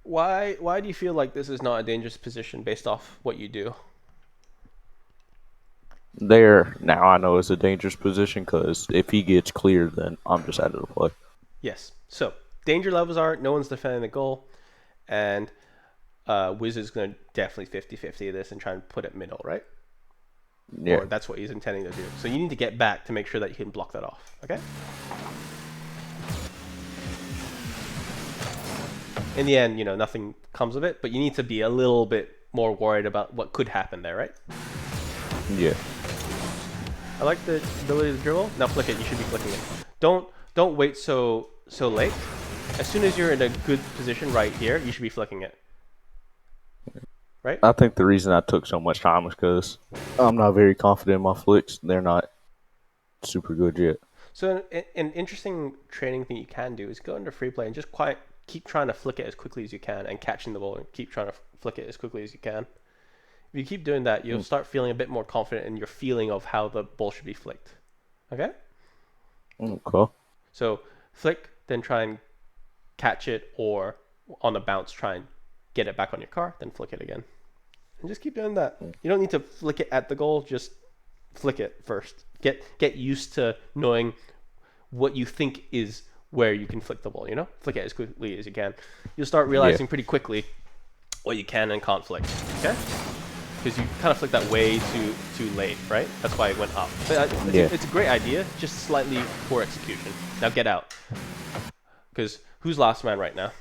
[SPEAKER 1] Why do you feel like this is not a dangerous position based off what you do?
[SPEAKER 2] There now I know it's a dangerous position because if he gets clear, then I'm just out of the play.
[SPEAKER 1] Yes. So danger levels are no one's defending the goal, and Wiz is going to definitely 50-50 this and try and put it middle, right?
[SPEAKER 2] Yeah.
[SPEAKER 1] Or that's what he's intending to do. So you need to get back to make sure that you can block that off. Okay. In the end, nothing comes of it, but you need to be a little bit more worried about what could happen there, right?
[SPEAKER 2] Yeah.
[SPEAKER 1] I like the ability to dribble. Now flick it. You should be flicking it. Don't wait so late. As soon as you're in a good position right here, you should be flicking it. Right?
[SPEAKER 2] I think the reason I took so much time was because I'm not very confident in my flicks. They're not super good yet.
[SPEAKER 1] So an interesting training thing you can do is go into free play and just keep trying to flick it as quickly as you can and catching the ball and keep trying to flick it as quickly as you can. If you keep doing that, you'll start feeling a bit more confident in your feeling of how the ball should be flicked. Okay?
[SPEAKER 2] Okay.
[SPEAKER 1] So flick, then try and catch it, or on a bounce, try and get it back on your car, then flick it again. And just keep doing that. You don't need to flick it at the goal, just flick it first. Get used to knowing what you think is where you can flick the ball, Flick it as quickly as you can. You'll start
[SPEAKER 2] Yeah.
[SPEAKER 1] realizing pretty quickly what you can and can't flick, okay? Because you kind of flicked that way too late, right? That's why it went up. But
[SPEAKER 2] Yeah.
[SPEAKER 1] it's a great idea, just slightly poor execution. Now get out. Because who's last man right now?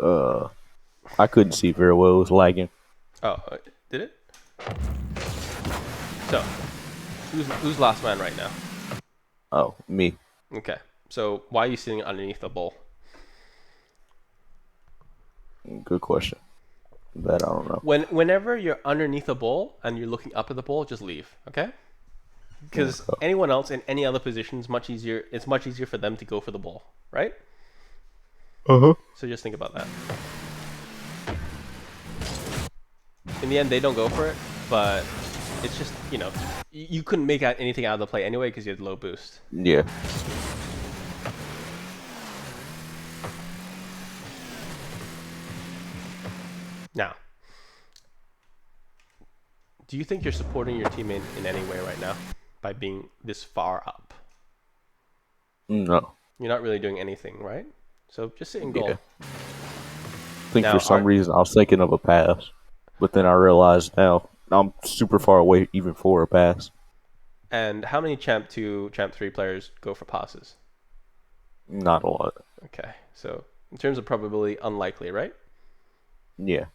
[SPEAKER 2] Uh, I couldn't see very well. It was lagging.
[SPEAKER 1] Oh, did it? So, who's last man right now?
[SPEAKER 2] Oh, me.
[SPEAKER 1] Okay. So why are you sitting underneath the bowl?
[SPEAKER 2] Good question. That I don't know.
[SPEAKER 1] Whenever you're underneath the bowl and you're looking up at the bowl, just leave, okay? Because
[SPEAKER 2] Okay.
[SPEAKER 1] anyone else in any other position is much easier. It's much easier for them to go for the ball, right?
[SPEAKER 2] Uh-huh.
[SPEAKER 1] So just think about that. In the end, they don't go for it, but it's just you couldn't make out anything out of the play anyway because you had low boost.
[SPEAKER 2] Yeah.
[SPEAKER 1] Now, do you think you're supporting your teammate in any way right now by being this far up?
[SPEAKER 2] No.
[SPEAKER 1] You're not really doing anything, right? So just sit in goal.
[SPEAKER 2] Yeah. I think
[SPEAKER 1] Now,
[SPEAKER 2] for some reason I was thinking of a pass, but then I realized now I'm super far away even for a pass.
[SPEAKER 1] and how many Champ 2, Champ 3 players go for passes?
[SPEAKER 2] Not a lot.
[SPEAKER 1] Okay, so in terms of probability, unlikely, right?
[SPEAKER 2] Yeah.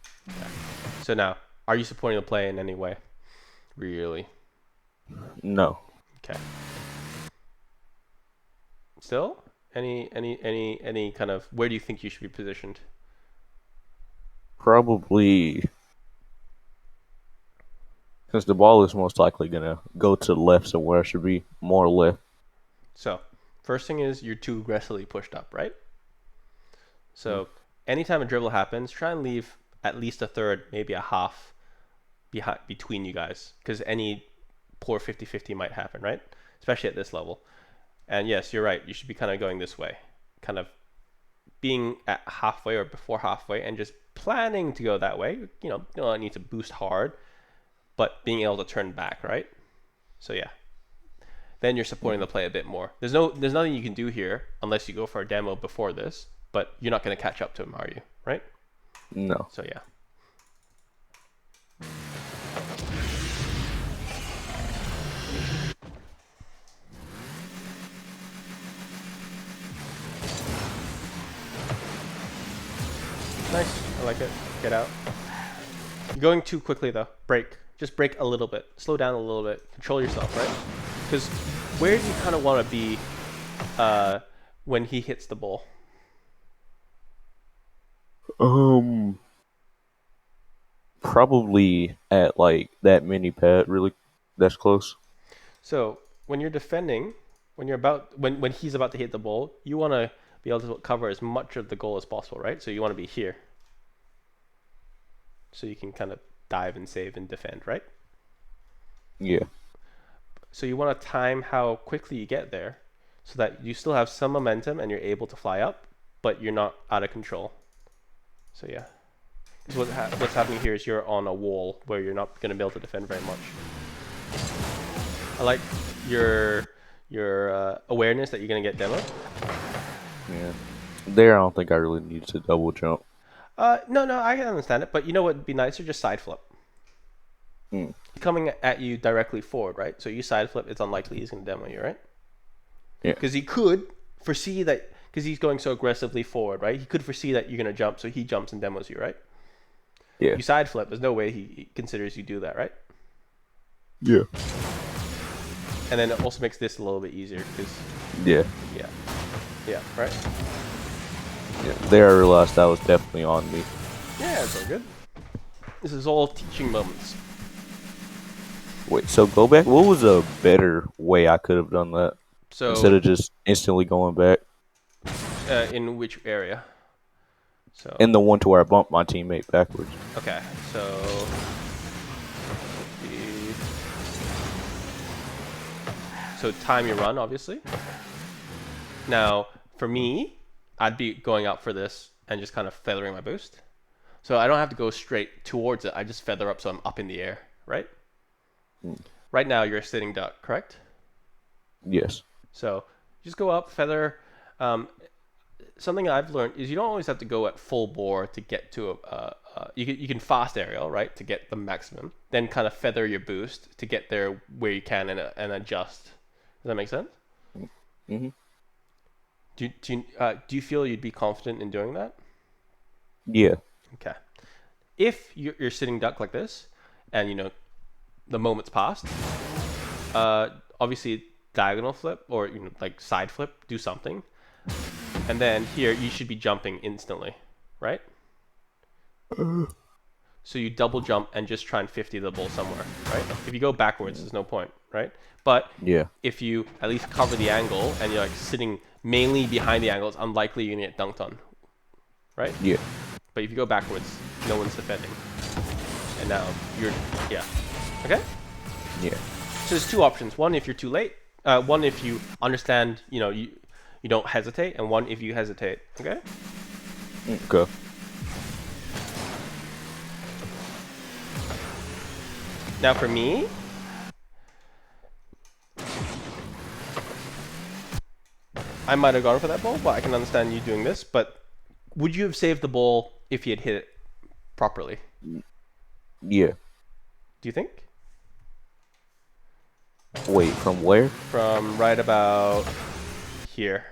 [SPEAKER 1] So now, are you supporting the play in any way? Really?
[SPEAKER 2] No.
[SPEAKER 1] Okay. Still, any kind of where do you think you should be positioned?
[SPEAKER 2] Probably since the ball is most likely gonna go to the left, so where I should be more left.
[SPEAKER 1] So, first thing is you're too aggressively pushed up, right? So, anytime a dribble happens, try and leave at least a third, maybe a half between you guys, because any poor 50-50 might happen, right? Especially at this level. And yes, you're right. You should be kind of going this way, kind of being at halfway or before halfway, and just planning to go that way. You don't need to boost hard, but being able to turn back, right? So yeah, then you're supporting the play a bit more. There's nothing you can do here unless you go for a demo before this, but you're not going to catch up to him, are you? Right?
[SPEAKER 2] No.
[SPEAKER 1] So yeah. Nice. I like it. Get out. You're going too quickly though. Brake. Just brake a little bit. Slow down a little bit. Control yourself, right? Because where do you kind of want to be when he hits the ball?
[SPEAKER 2] Probably at like that mini pad. Really, that's close.
[SPEAKER 1] So when you're defending, when he's about to hit the ball, you want to be able to cover as much of the goal as possible, right? So you want to be here, so you can kind of dive and save and defend, right?
[SPEAKER 2] Yeah.
[SPEAKER 1] So you want to time how quickly you get there, so that you still have some momentum and you're able to fly up, but you're not out of control. So yeah, because what's happening here is you're on a wall where you're not going to be able to defend very much. I like your awareness that you're gonna get demoed.
[SPEAKER 2] Yeah. There, I don't think I really need to double jump.
[SPEAKER 1] No, I can understand it, but you know what would be nicer? Just side flip.
[SPEAKER 2] Mm.
[SPEAKER 1] Coming at you directly forward, right? So you side flip, it's unlikely he's gonna demo you, right?
[SPEAKER 2] Yeah.
[SPEAKER 1] Because he could foresee that, because he's going so aggressively forward, right? He could foresee that you're gonna jump, so he jumps and demos you, right?
[SPEAKER 2] Yeah.
[SPEAKER 1] You side flip, there's no way he considers you do that, right?
[SPEAKER 2] Yeah.
[SPEAKER 1] And then it also makes this a little bit easier, because
[SPEAKER 2] Yeah.
[SPEAKER 1] yeah, right?
[SPEAKER 2] Yeah. There, I realized that was definitely on me.
[SPEAKER 1] Yeah, it's all good. This is all teaching moments.
[SPEAKER 2] Wait, so go back. What was a better way I could have done that
[SPEAKER 1] So
[SPEAKER 2] instead of just instantly going back?
[SPEAKER 1] in which area? So
[SPEAKER 2] And the one to where I bumped my teammate backwards.
[SPEAKER 1] okay, so time your run, obviously. Now, for me, I'd be going up for this and just kind of feathering my boost. So I don't have to go straight towards it. I just feather up so I'm up in the air, right? Right now, you're a sitting duck, correct?
[SPEAKER 2] Yes.
[SPEAKER 1] So just go up, feather. Something I've learned is you don't always have to go at full bore to get to you can fast aerial, right, to get the maximum. Then kind of feather your boost to get there where you can and adjust. Does that make sense?
[SPEAKER 2] Mm-hmm.
[SPEAKER 1] Do you feel you'd be confident in doing that?
[SPEAKER 2] Yeah.
[SPEAKER 1] Okay. If you're sitting duck like this, and the moment's passed, obviously diagonal flip or like side flip, do something, and then here you should be jumping instantly, right? So you double jump and just try and 50 the ball somewhere, right? If you go backwards, there's no point, right? But
[SPEAKER 2] Yeah.
[SPEAKER 1] if you at least cover the angle and you're like sitting mainly behind the angle, it's unlikely you're gonna get dunked on, right?
[SPEAKER 2] Yeah.
[SPEAKER 1] But if you go backwards, no one's defending, and now you're okay.
[SPEAKER 2] Yeah.
[SPEAKER 1] So there's two options: one if you're too late, one if you understand, you don't hesitate, and one if you hesitate. Okay.
[SPEAKER 2] Okay.
[SPEAKER 1] Now for me, I might have gone for that ball, but I can understand you doing this. But would you have saved the ball if you had hit it properly?
[SPEAKER 2] Yeah.
[SPEAKER 1] Do you think?
[SPEAKER 2] Wait, from where?
[SPEAKER 1] From right about here,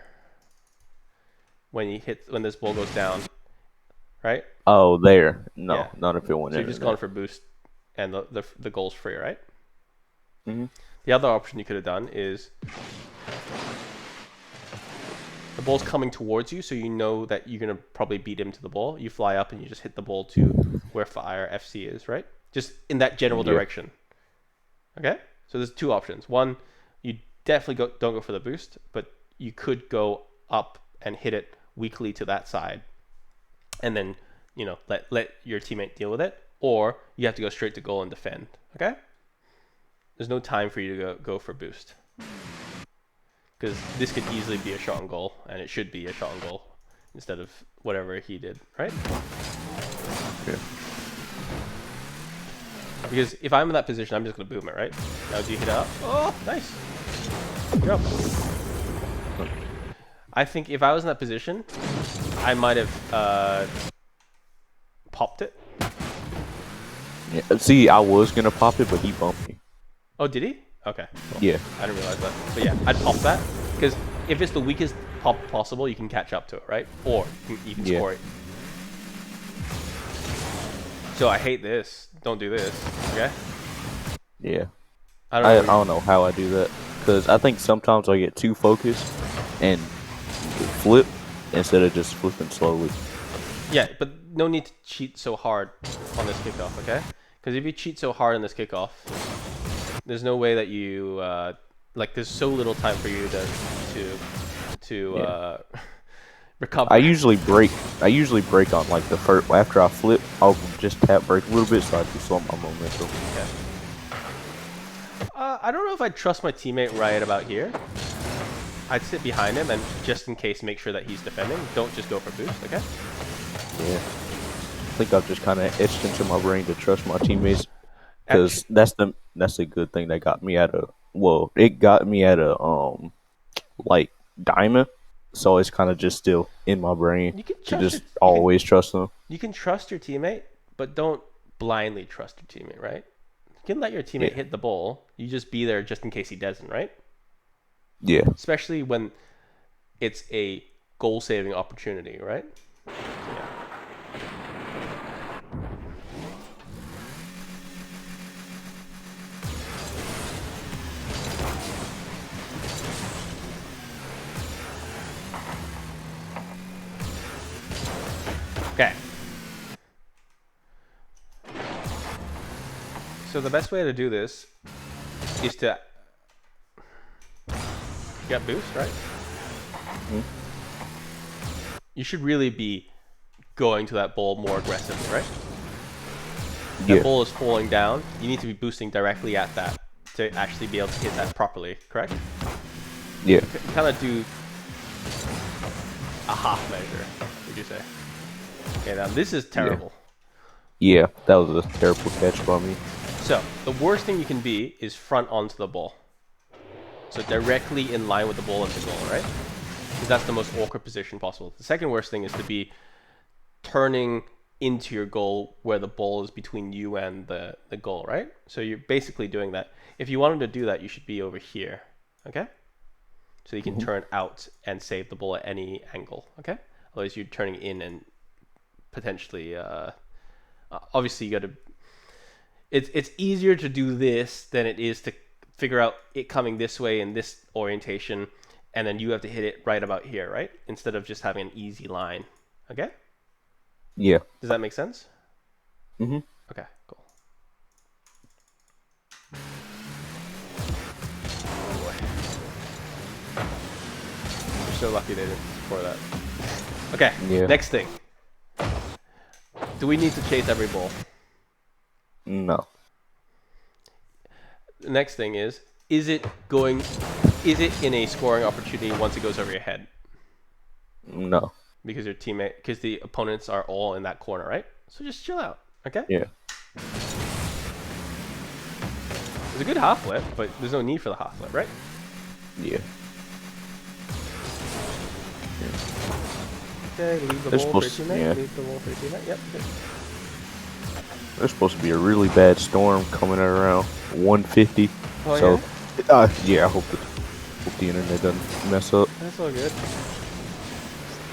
[SPEAKER 1] when this ball goes down, right?
[SPEAKER 2] Oh, there. No,
[SPEAKER 1] Yeah.
[SPEAKER 2] not if it went
[SPEAKER 1] So
[SPEAKER 2] in.
[SPEAKER 1] you've just gone for boost, and the goal's free, right?
[SPEAKER 2] Mm-hmm.
[SPEAKER 1] The other option you could have done is the ball's coming towards you, so you know that you're gonna probably beat him to the ball. You fly up and you just hit the ball to where fire FC is, right? Just in that general direction. Okay. So there's two options. One, you definitely don't go for the boost, but you could go up and hit it weakly to that side, and then let your teammate deal with it, or you have to go straight to goal and defend. Okay. There's no time for you to go for boost, because this could easily be a shot on goal, and it should be a shot on goal instead of whatever he did, right?
[SPEAKER 2] Yeah.
[SPEAKER 1] Because if I'm in that position, I'm just going to boom it, right? Now do you hit it up? Oh, nice. Good job. I think if I was in that position, I might have popped it.
[SPEAKER 2] Yeah. See, I was gonna pop it, but he bumped me.
[SPEAKER 1] Oh, did he? Okay. Cool.
[SPEAKER 2] Yeah.
[SPEAKER 1] I didn't realize that. But yeah, I'd pop that. Because if it's the weakest pop possible, you can catch up to it, right? Or you can score it. So I hate this. Don't do this. Okay.
[SPEAKER 2] Yeah.
[SPEAKER 1] I
[SPEAKER 2] I
[SPEAKER 1] don't know.
[SPEAKER 2] don't know how I do that because I think sometimes I get too focused and flip instead of just flipping slowly.
[SPEAKER 1] Yeah, but no need to cheat so hard on this kickoff, okay? Because if you cheat so hard on this kickoff, there's no way that you like. There's so little time for you to
[SPEAKER 2] Yeah.
[SPEAKER 1] recover.
[SPEAKER 2] I usually break. I usually break on like the first after I flip. I'll just tap break a little bit so I can slow my momentum.
[SPEAKER 1] Okay. I don't know if I'd trust my teammate right about here. I'd sit behind him and just in case make sure that he's defending. Don't just go for boost, okay?
[SPEAKER 2] Yeah. I think I've just kind of etched into my brain to trust my teammates because
[SPEAKER 1] Actually,
[SPEAKER 2] that's a good thing that got me at a it got me at a like diamond, so it's kind of just still in my brain
[SPEAKER 1] you can
[SPEAKER 2] to
[SPEAKER 1] trust your
[SPEAKER 2] just always trust them.
[SPEAKER 1] you can trust your teammate, but don't blindly trust your teammate, right? You can let your teammate
[SPEAKER 2] Yeah,
[SPEAKER 1] hit the ball. You just be there just in case he doesn't, right?
[SPEAKER 2] yeah,
[SPEAKER 1] Especially when it's a goal-saving opportunity, right? Yeah. Okay. So the best way to do this is to get boost, right?
[SPEAKER 2] Mhm.
[SPEAKER 1] You should really be going to that ball more aggressively, right? That
[SPEAKER 2] yeah,
[SPEAKER 1] ball is falling down. You need to be boosting directly at that to actually be able to hit that properly, correct?
[SPEAKER 2] yeah,
[SPEAKER 1] Kind of do a half measure, would you say? Okay, now this is
[SPEAKER 2] yeah,
[SPEAKER 1] terrible.
[SPEAKER 2] yeah. That was a terrible catch by me.
[SPEAKER 1] So the worst thing you can be is front onto the ball. So directly in line with the ball and the goal, right? Because that's the most awkward position possible. The second worst thing is to be turning into your goal where the ball is between you and the goal, right? So you're basically doing that. If you wanted to do that, you should be over here, okay? So you can
[SPEAKER 2] Hmm.
[SPEAKER 1] turn out and save the ball at any angle, okay? Otherwise, you're turning in and potentially, obviously, you got to. It's easier to do this than it is to figure out it coming this way in this orientation, and then you have to hit it right about here, right? Instead of just having an easy line, okay?
[SPEAKER 2] Yeah.
[SPEAKER 1] Does that make sense?
[SPEAKER 2] Hmm.
[SPEAKER 1] Okay, cool. You're so lucky they didn't score that. Okay,
[SPEAKER 2] Yeah.
[SPEAKER 1] next thing. Do we need to chase every ball?
[SPEAKER 2] No.
[SPEAKER 1] The next thing is it going, is it in a scoring opportunity once it goes over your head?
[SPEAKER 2] No.
[SPEAKER 1] Because your teammate, because the opponents are all in that corner, right? So just chill out, okay?
[SPEAKER 2] Yeah.
[SPEAKER 1] It's a good half flip, but there's no need for the half flip, right?
[SPEAKER 2] Yeah.
[SPEAKER 1] Okay, leave the
[SPEAKER 2] They're
[SPEAKER 1] ball for your
[SPEAKER 2] supposed to,
[SPEAKER 1] teammate.
[SPEAKER 2] yeah.
[SPEAKER 1] Leave the ball for your teammate. Yep. Good.
[SPEAKER 2] There's supposed to be a really bad storm coming at around 150.
[SPEAKER 1] Oh
[SPEAKER 2] So,
[SPEAKER 1] yeah,
[SPEAKER 2] yeah, I hope the internet doesn't mess up.
[SPEAKER 1] that's all good.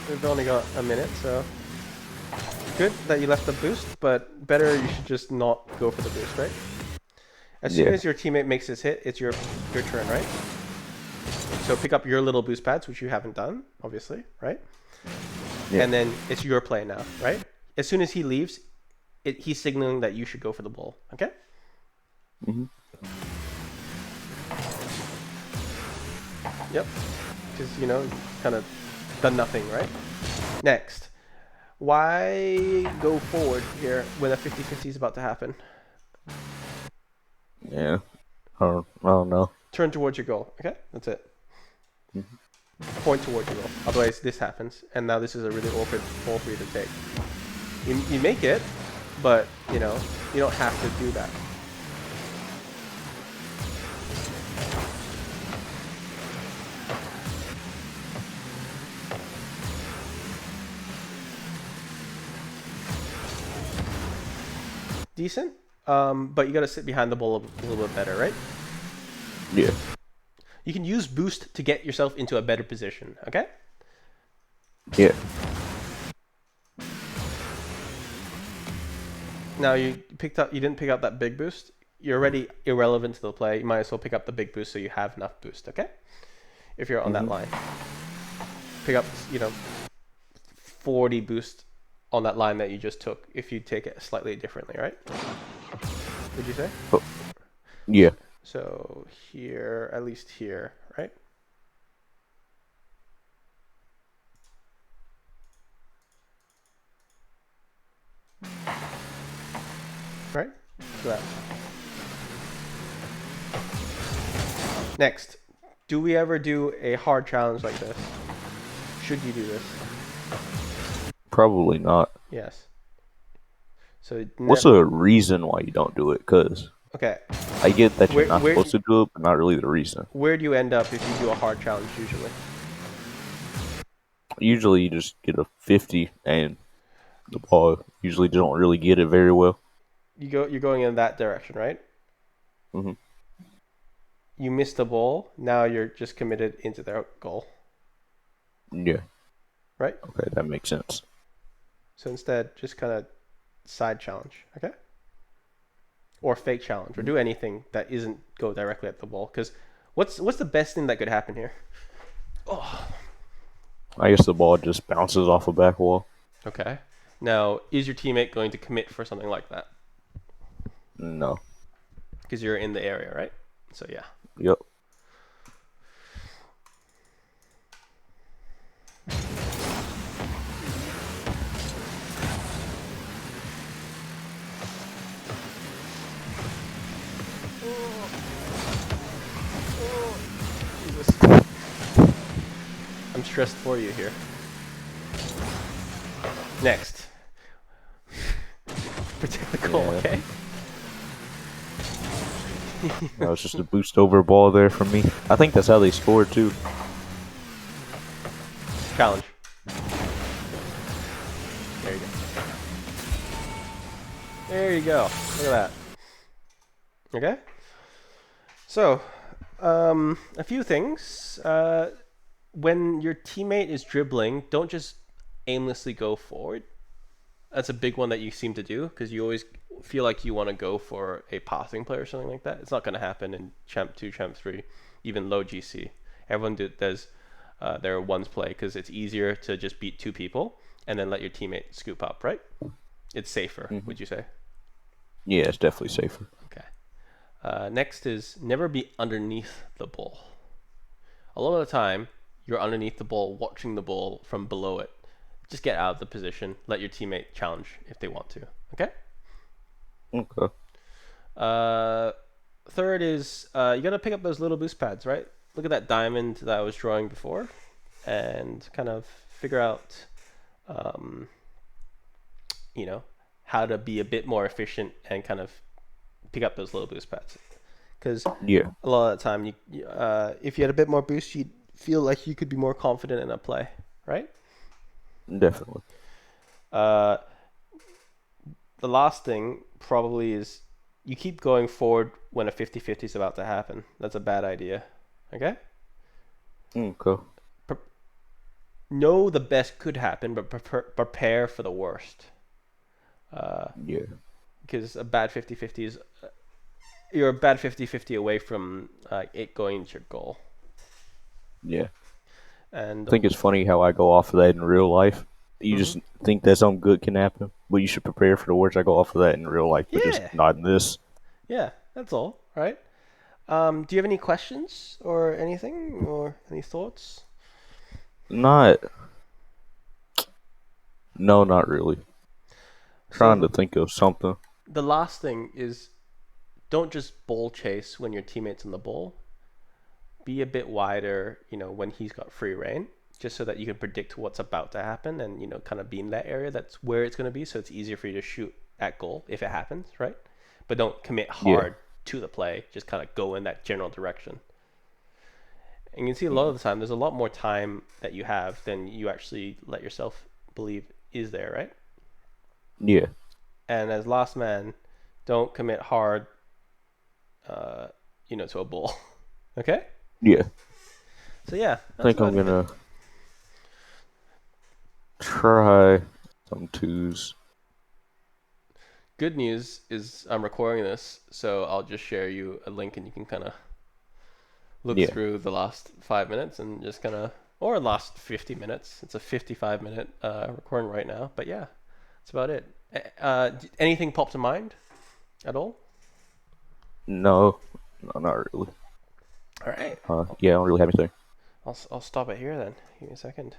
[SPEAKER 1] We've only got a minute, so good that you left the boost, but better you should just not go for the boost, right? As soon
[SPEAKER 2] Yeah.
[SPEAKER 1] as your teammate makes his hit, it's your turn, right? So pick up your little boost pads, which you haven't done, obviously, right?
[SPEAKER 2] Yeah.
[SPEAKER 1] And then it's your play now, right? As soon as he leaves, he's signaling that you should go for the ball, okay?
[SPEAKER 2] Hmm.
[SPEAKER 1] Yep. Because, you know, kind of done nothing, right? Next. Why go forward here when a 50-50 is about to happen?
[SPEAKER 2] Yeah. I don't know.
[SPEAKER 1] Turn towards your goal, okay? That's it. Point towards your goal. Otherwise, this happens, and now this is a really awkward ball for you to take. You make it, but, you know, you don't have to do that. Decent, but you got to sit behind the ball a little bit better, right?
[SPEAKER 2] Yeah.
[SPEAKER 1] You can use boost to get yourself into a better position, okay?
[SPEAKER 2] Yeah.
[SPEAKER 1] Now you didn't pick up that big boost. You're already irrelevant to the play. You might as well pick up the big boost so you have enough boost. Okay, if you're on that
[SPEAKER 2] Mm-hmm.
[SPEAKER 1] line, pick up 40 boost on that line that you just took. If you take it slightly differently, right? Would you say?
[SPEAKER 2] Oh, yeah.
[SPEAKER 1] So here, at least here, right? Right? So that. Next, do we ever do a hard challenge like this? Should you do this?
[SPEAKER 2] Probably not.
[SPEAKER 1] Yes. So
[SPEAKER 2] What's the reason why you don't do it? Because
[SPEAKER 1] okay.
[SPEAKER 2] I get that you're
[SPEAKER 1] Where
[SPEAKER 2] not
[SPEAKER 1] where
[SPEAKER 2] supposed to do it, but not really the reason.
[SPEAKER 1] where do you end up if you do a hard challenge usually?
[SPEAKER 2] Usually you just get a 50 and the ball usually don't really get it very well.
[SPEAKER 1] You're going in that direction, right?
[SPEAKER 2] Hmm.
[SPEAKER 1] You missed the ball. Now you're just committed into their goal,
[SPEAKER 2] Yeah.
[SPEAKER 1] right?
[SPEAKER 2] Okay, that makes sense.
[SPEAKER 1] So instead, just kind of side challenge, okay? Or fake challenge, or do anything that isn't go directly at the ball. Because what's the best thing that could happen here? Oh,
[SPEAKER 2] I guess the ball just bounces off a back wall.
[SPEAKER 1] okay. Now, is your teammate going to commit for something like that?
[SPEAKER 2] No.
[SPEAKER 1] Because you're in the area, right? So yeah.
[SPEAKER 2] Yep.
[SPEAKER 1] Jesus. I'm stressed for you here. Next. Protect the goal,
[SPEAKER 2] Yeah.
[SPEAKER 1] okay?
[SPEAKER 2] That was just a boost over ball there from me. I think that's how they scored too.
[SPEAKER 1] Challenge. There you go. There you go. Look at that. Okay? So, a few things. When your teammate is dribbling, don't just aimlessly go forward. That's a big one that you seem to do because you always feel like you want to go for a passing play or something like that. It's not going to happen in Champ 2, Champ 3, even low GC. Everyone does their ones play because it's easier to just beat two people and then let your teammate scoop up, right? It's safer, would you say?
[SPEAKER 2] Yeah, it's definitely safer.
[SPEAKER 1] Okay. Next is never be underneath the ball. A lot of the time, you're underneath the ball, watching the ball from below it. Just get out of the position. Let your teammate challenge if they want to. Okay?
[SPEAKER 2] Okay.
[SPEAKER 1] Third is you got to pick up those little boost pads, right? Look at that diamond that I was drawing before and kind of figure out, um, how to be a bit more efficient and kind of pick up those little boost pads. Because
[SPEAKER 2] Yeah,
[SPEAKER 1] a lot of the time, if you had a bit more boost, you'd feel like you could be more confident in a play, right?
[SPEAKER 2] definitely.
[SPEAKER 1] Uh, the last thing probably is you keep going forward when a 50-50 is about to happen. That's a bad idea. Okay?
[SPEAKER 2] Okay.
[SPEAKER 1] Know the best could happen, but prepare for the worst.
[SPEAKER 2] Yeah.
[SPEAKER 1] Because a bad 50-50 is you're a bad 50-50 away from it going into your goal.
[SPEAKER 2] Yeah.
[SPEAKER 1] And
[SPEAKER 2] I think it's funny how I go off of that in real life. You just think that something good can happen, but you should prepare for the worst. I go off of that in real life, but just
[SPEAKER 1] yeah,
[SPEAKER 2] not in this.
[SPEAKER 1] yeah, that's all, right? Do you have any questions or anything or any thoughts?
[SPEAKER 2] Not. No, not really.
[SPEAKER 1] So
[SPEAKER 2] Trying to think of something.
[SPEAKER 1] the last thing is don't just ball chase when your teammate's on the ball. Be a bit wider, when he's got free reign, just so that you can predict what's about to happen and, kind of be in that area. That's where it's going to be. So it's easier for you to shoot at goal if it happens, right? But don't commit
[SPEAKER 2] Yeah.
[SPEAKER 1] hard to the play. Just kind of go in that general direction. And you can see a lot of the time, there's a lot more time that you have than you actually let yourself believe is there, right?
[SPEAKER 2] Yeah.
[SPEAKER 1] And as last man, don't commit hard, to a ball. Okay?
[SPEAKER 2] Yeah.
[SPEAKER 1] So yeah,
[SPEAKER 2] I
[SPEAKER 1] that's
[SPEAKER 2] think I'm
[SPEAKER 1] about it.
[SPEAKER 2] gonna try some twos.
[SPEAKER 1] good news is I'm recording this, so I'll just share you a link and you can kind of look
[SPEAKER 2] Yeah.
[SPEAKER 1] through the last 5 minutes and just kind of, or last 50 minutes. It's a 55-minute recording right now, but yeah, that's about it. Anything pop to mind at all?
[SPEAKER 2] No, no, not really.
[SPEAKER 1] All right,
[SPEAKER 2] Yeah, I don't really have anything.
[SPEAKER 1] I'll stop it here then. Give me a second.